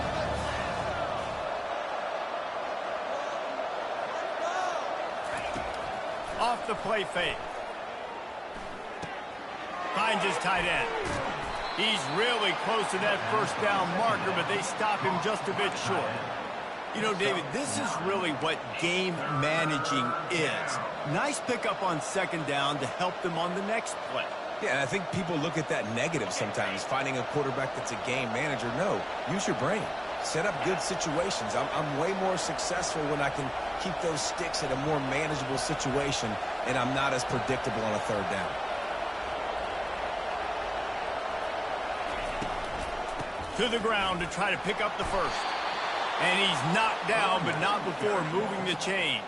Off the play fake. Finds his tight end. He's really close to that first down marker, but they stop him just a bit short. You know, David, this is really what game managing is. Nice pickup on 2nd down to help them on the next play. Yeah, and I think people look at that negative sometimes, finding a quarterback that's a game manager. No, use your brain. Set up good situations. I'm way more successful when I can keep those sticks in a more manageable situation, and I'm not as predictable on a 3rd down. To the ground to try to pick up the first. And he's knocked down, but not before moving the chains.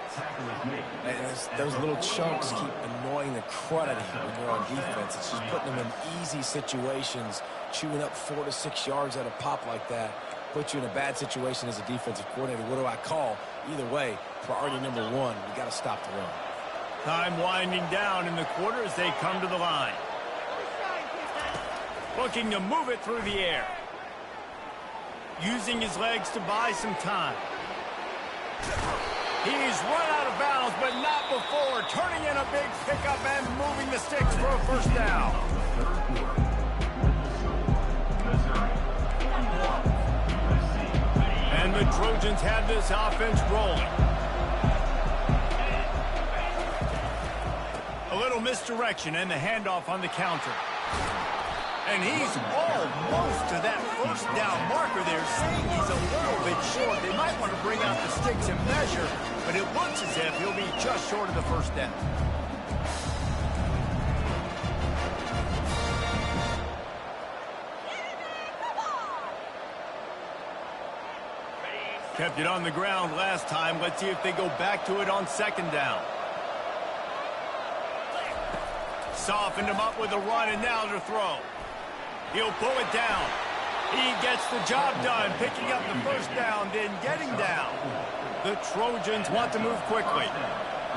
Those little chunks keep annoying the crud out of you when you're on defense. It's just putting them in easy situations, chewing up 4 to 6 yards at a pop like that. Put you in a bad situation as a defensive coordinator. What do I call? Either way, priority number 1, we got to stop the run. Time winding down in the quarter as they come to the line. Looking to move it through the air. Using his legs to buy some time. He's run out of bounds, but not before. Turning in a big pickup and moving the sticks for a first down. And the Trojans have this offense rolling. A little misdirection and the handoff on the counter. And he's almost to that first down marker there, saying he's a little bit short. They might want to bring out the sticks and measure, but it looks as if he'll be just short of the first down. Kept it on the ground last time. Let's see if they go back to it on 2nd down. Softened him up with a run, and now to throw. He'll pull it down. He gets the job done, picking up the first down, then getting down. The Trojans want to move quickly.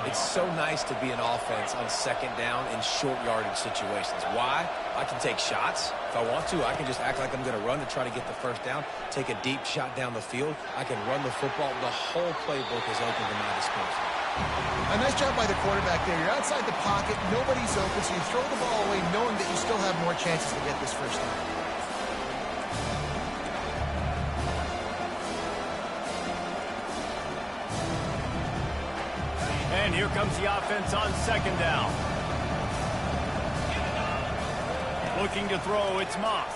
It's so nice to be an offense on second down in short yardage situations. Why? I can take shots. If I want to, I can just act like I'm going to run to try to get the first down, take a deep shot down the field. I can run the football. The whole playbook is open to my disposal. A nice job by the quarterback there. You're outside the pocket, nobody's open, so you throw the ball away knowing that you still have more chances to get this first down. And here comes the offense on second down. Looking to throw, it's Moss.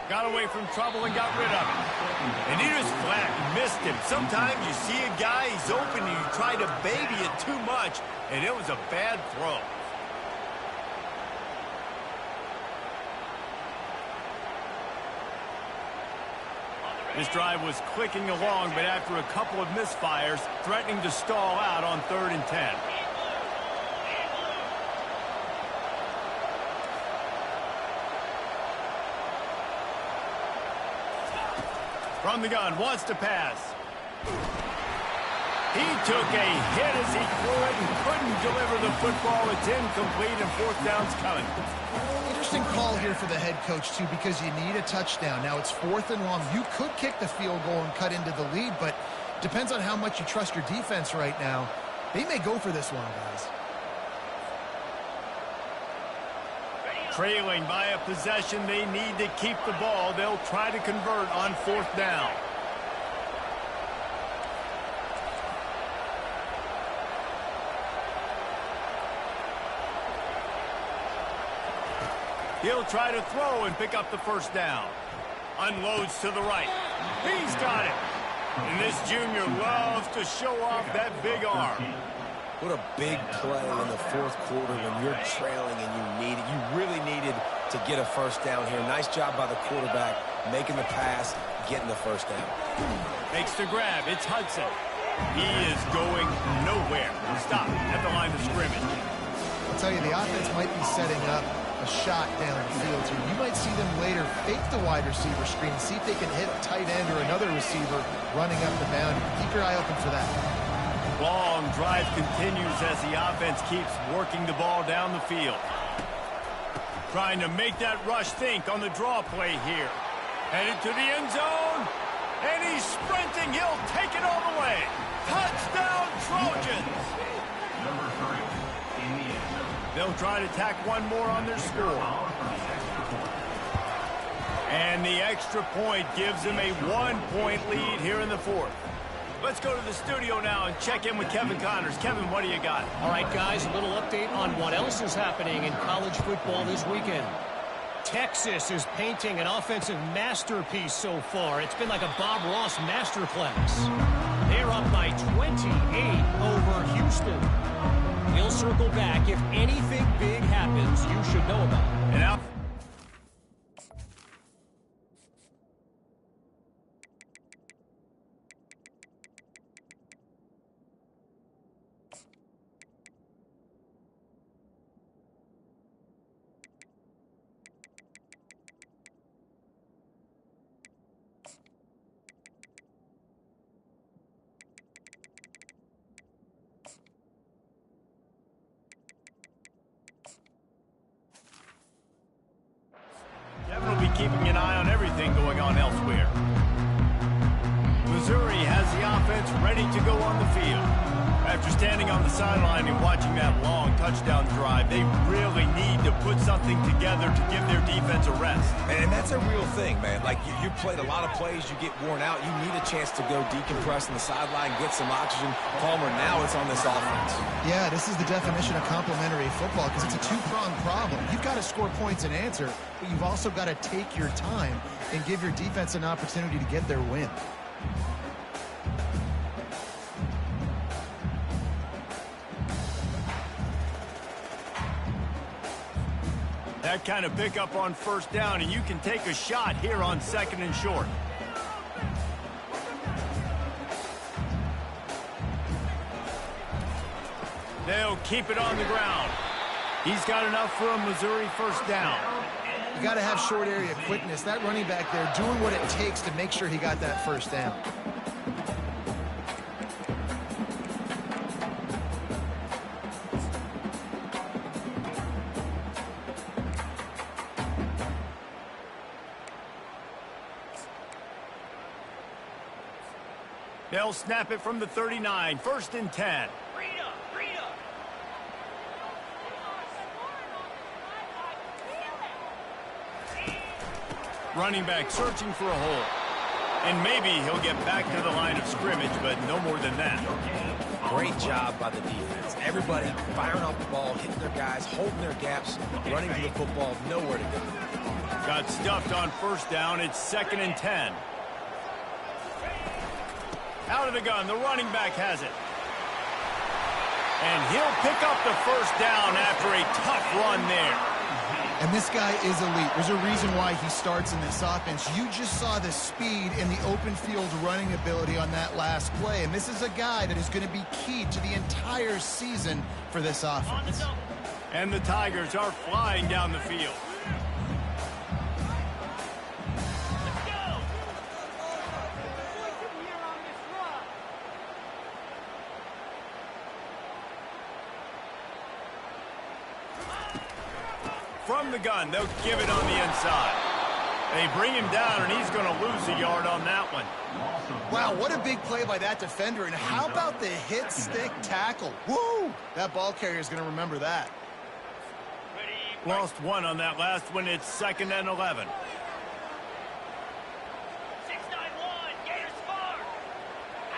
Got away from trouble and got rid of it. And he just flat missed him. Sometimes you see a guy, he's open, and you try to baby it too much, and it was a bad throw. This drive was clicking along, but after a couple of misfires, threatening to stall out on 3rd and 10. From the gun, wants to pass. He took a hit as he threw it and couldn't deliver the football. It's incomplete and 4th down's coming. Interesting call here for the head coach, too, because you need a touchdown. Now it's 4th and long. You could kick the field goal and cut into the lead, but depends on how much you trust your defense right now. They may go for this one, guys. Trailing by a possession, they need to keep the ball. They'll try to convert on 4th down. He'll try to throw and pick up the first down. Unloads to the right. He's got it. And this junior loves to show off that big arm. What a big play in the 4th quarter when you're trailing and you really needed to get a first down here. Nice job by the quarterback, making the pass, getting the first down. Makes the grab. It's Hudson. He is going nowhere. Stop at the line of scrimmage. I'll tell you, the offense might be setting up a shot down the field here. You might see them later fake the wide receiver screen, see if they can hit a tight end or another receiver running up the boundary. Keep your eye open for that. Long drive continues as the offense keeps working the ball down the field. Trying to make that rush think on the draw play here. Headed to the end zone. And he's sprinting. He'll take it all the way. Touchdown, Trojans. Number 3 in the end zone. They'll try to tack one more on their score. And the extra point gives them a 1-point lead here in the 4th. Let's go to the studio now and check in with Kevin Connors. Kevin, what do you got? All right, guys, a little update on what else is happening in college football this weekend. Texas is painting an offensive masterpiece so far. It's been like a Bob Ross masterclass. They're up by 28 over Houston. We'll circle back. If anything big happens, you should know about it. And out. Kevin will be keeping an eye on everything going on elsewhere. Missouri has the offense ready to go on the field. After standing on the sideline and watching that long touchdown drive, they really need to put something together to give their defense a rest. And that's a real thing, man. Like, you played a lot of plays, you get worn out. You need a chance to go decompress on the sideline, get some oxygen. Palmer, now it's on this offense. Yeah, this is the definition of complementary football because it's a two-pronged problem. You've got to score points and answer, but you've also got to take your time and give your defense an opportunity to get their win. That kind of pickup on first down, and you can take a shot here on 2nd and short. They'll keep it on the ground. He's got enough for a Missouri first down. You got to have short area quickness. That running back there doing what it takes to make sure he got that first down. They'll snap it from the 39, 1st and 10. Running back searching for a hole. And maybe he'll get back to the line of scrimmage, but no more than that. Great job by the defense. Everybody firing off the ball, hitting their guys, holding their gaps, running to the football, nowhere to go. Got stuffed on 1st down. It's 2nd and 10. Out of the gun, the running back has it. And he'll pick up the 1st down after a tough run there. And this guy is elite. There's a reason why he starts in this offense. You just saw the speed and the open field running ability on that last play. And this is a guy that is going to be key to the entire season for this offense. And the Tigers are flying down the field. From the gun, they'll give it on the inside. They bring him down, and he's going to lose a yard on that one. Wow, what a big play by that defender. And how about the hit stick tackle? Woo! That ball carrier is going to remember that. Lost one on that last one. It's 2nd and 11. 6-9-1, Gators far.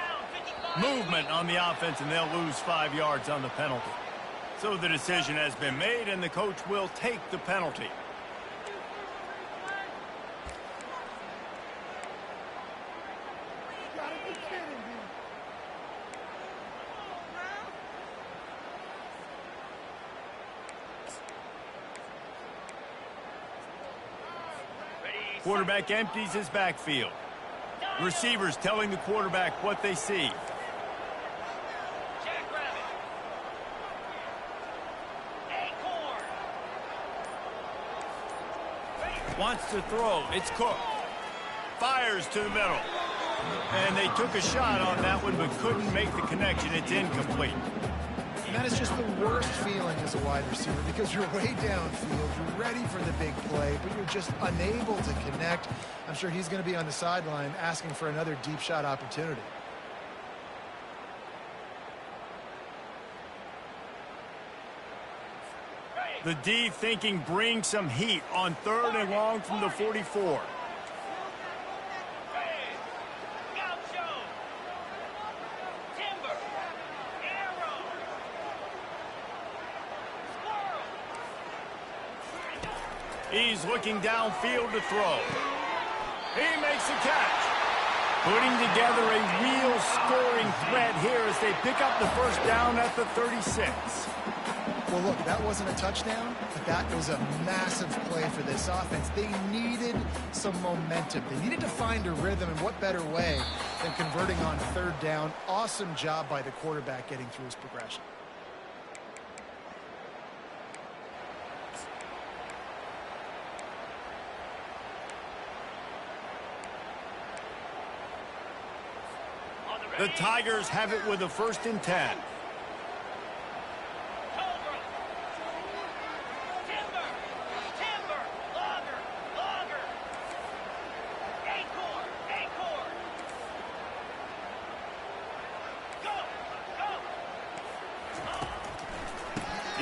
Out, 55. Movement on the offense, and they'll lose 5 yards on the penalty. So the decision has been made, and the coach will take the penalty. Quarterback empties his backfield. Receivers telling the quarterback what they see. Wants to throw. It's Cook. Fires to the middle. And they took a shot on that one, but couldn't make the connection. It's incomplete. And that is just the worst feeling as a wide receiver because you're way downfield, you're ready for the big play, but you're just unable to connect. I'm sure he's going to be on the sideline asking for another deep shot opportunity. The D thinking bring some heat on 3rd and long from the 44. He's looking downfield to throw. He makes a catch. Putting together a real scoring threat here as they pick up the 1st down at the 36. Well, look, that wasn't a touchdown, but that was a massive play for this offense. They needed some momentum. They needed to find a rhythm, and what better way than converting on 3rd down. Awesome job by the quarterback getting through his progression. The Tigers have it with a 1st and 10.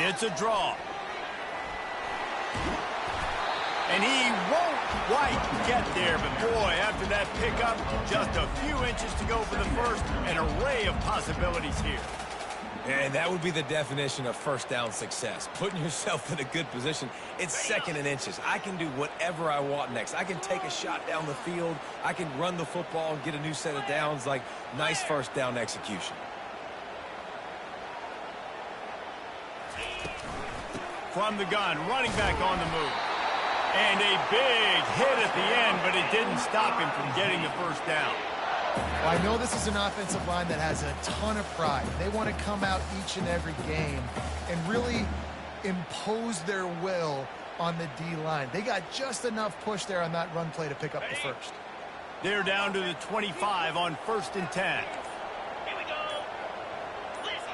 It's a draw. And he won't quite get there, but boy, after that pickup, just a few inches to go for the 1st. An array of possibilities here. And that would be the definition of 1st down success. Putting yourself in a good position. It's 2nd and inches. I can do whatever I want next. I can take a shot down the field. I can run the football and get a new set of downs. Like, nice 1st down execution. From the gun, running back on the move. And a big hit at the end, but it didn't stop him from getting the 1st down. Well, I know this is an offensive line that has a ton of pride. They want to come out each and every game and really impose their will on the D-line. They got just enough push there on that run play to pick up the 1st. They're down to the 25 on 1st and 10. Here we go. Listen.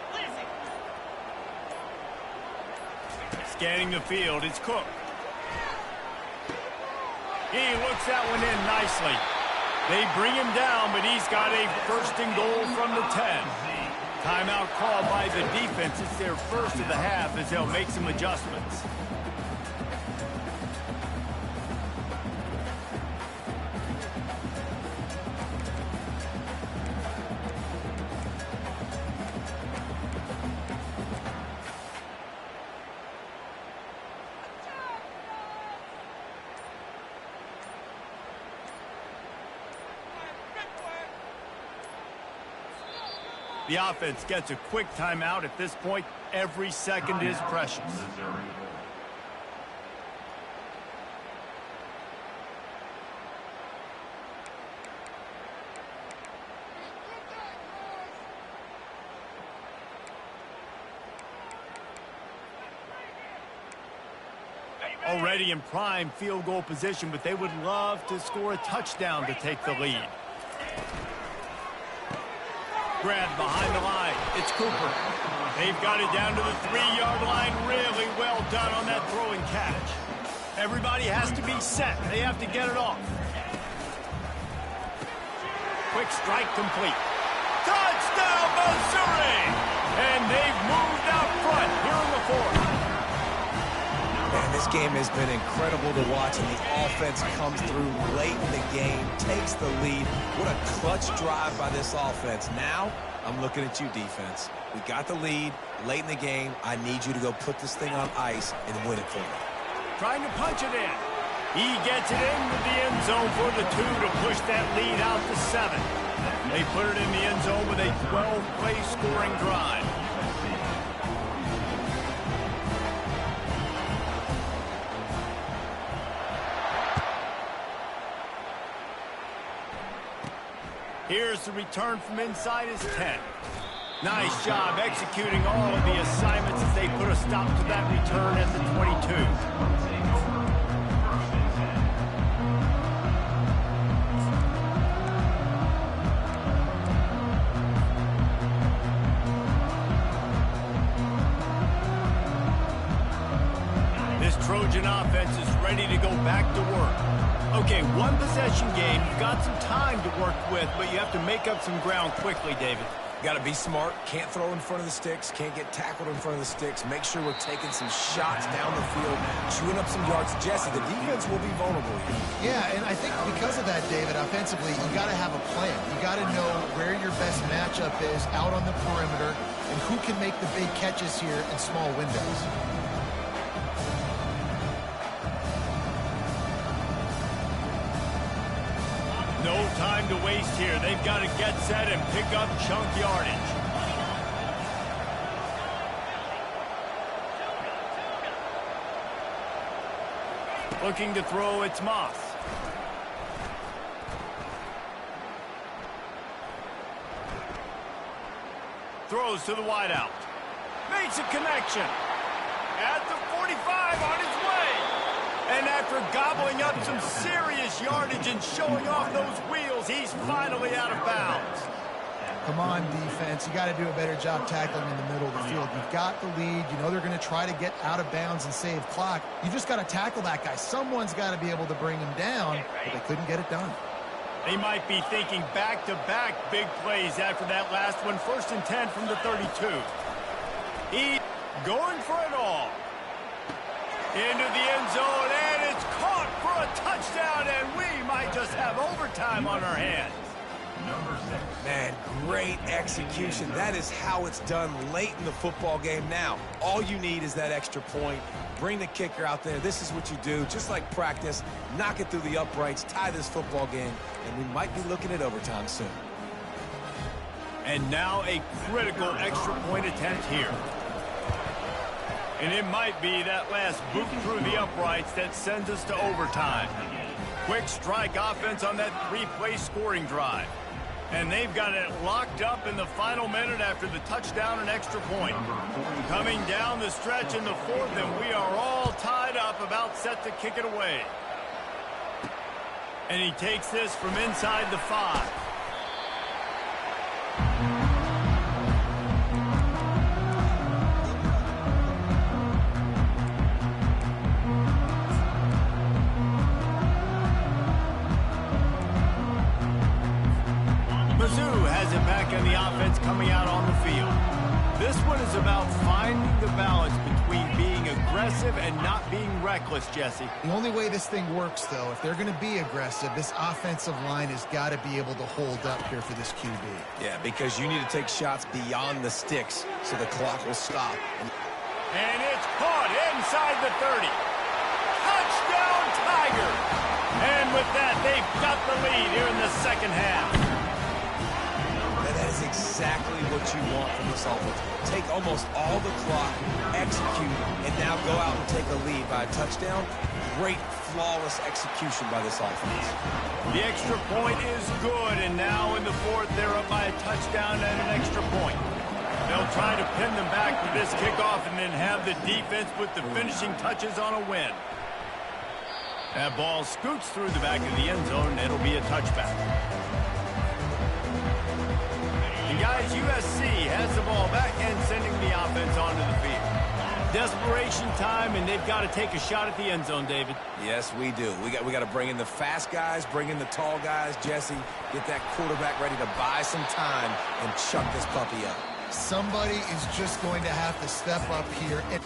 Scanning the field, it's Cook. He looks that one in nicely. They bring him down, but he's got a first and goal from the 10. Timeout called by the defense. It's their first of the half as they'll make some adjustments. The offense gets a quick timeout. At this point, every second is precious. Already in prime field goal position, but they would love to score a touchdown to take the lead. Grab behind the line. It's Cooper. They've got it down to the 3-yard line. Really well done on that throw and catch. Everybody has to be set. They have to get it off. Quick strike complete. Touchdown, Missouri! And they've moved out front here in the fourth. Man, this game has been incredible to watch, and the offense comes through late in the game, takes the lead. What a clutch drive by this offense. Now, I'm looking at you, defense. We got the lead late in the game. I need you to go put this thing on ice and win it for me. Trying to punch it in. He gets it into the end zone for the 2 to push that lead out to 7. They put it in the end zone with a 12-play scoring drive. Here's the return from inside his 10. Nice job executing all of the assignments as they put a stop to that return at the 22. This Trojan offense is ready to go back to work. Okay, one possession game. You've got some time to work with, but you have to make up some ground quickly, David. Got to be smart. Can't throw in front of the sticks. Can't get tackled in front of the sticks. Make sure we're taking some shots down the field, chewing up some yards. Jesse, the defense will be vulnerable here. Yeah, and I think because of that, David, offensively, you got to have a plan. You got to know where your best matchup is out on the perimeter and who can make the big catches here in small windows. No time to waste here. They've got to get set and pick up chunk yardage. Looking to throw, it's Moss. Throws to the wideout. Makes a connection. At the 45 on his way. And after gobbling up some serious yardage and showing off those wheels, he's finally out of bounds. Come on, defense. You got to do a better job tackling in the middle of the field. You've got the lead. You know they're going to try to get out of bounds and save clock. You just got to tackle that guy. Someone's got to be able to bring him down, but they couldn't get it done. They might be thinking back-to-back big plays after that last one. 1st and 10 from the 32. He's going for it all. Into the end zone, and it's caught for a touchdown, and we might just have overtime on our hands. Man, great execution. That is how it's done late in the football game. Now, all you need is that extra point. Bring the kicker out there. This is what you do, just like practice. Knock it through the uprights, tie this football game, and we might be looking at overtime soon. And now a critical extra point attempt here. And it might be that last boot through the uprights that sends us to overtime. Quick strike offense on that 3-play scoring drive. And they've got it locked up in the final minute after the touchdown and extra point. Coming down the stretch in the 4th, and we are all tied up, about set to kick it away. And he takes this from inside the 5. and back in the offense coming out on the field. This one is about finding the balance between being aggressive and not being reckless, Jesse. The only way this thing works, though, if they're going to be aggressive, this offensive line has got to be able to hold up here for this QB. Yeah, because you need to take shots beyond the sticks so the clock will stop. And it's caught inside the 30. Touchdown, Tigers! And with that, they've got the lead here in the second half. That is exactly what you want from this offense. Take almost all the clock, execute, and now go out and take a lead by a touchdown. Great, flawless execution by this offense. The extra point is good, and now in the fourth, they're up by a touchdown and an extra point. They'll try to pin them back for this kickoff and then have the defense put the finishing touches on a win. That ball scoots through the back of the end zone, and it'll be a touchback. And guys, USC has the ball back and sending the offense onto the field. Desperation time, and they've got to take a shot at the end zone, David. Yes, we do. We got to bring in the fast guys, bring in the tall guys. Jesse, get that quarterback ready to buy some time and chuck this puppy up. Somebody is just going to have to step up here and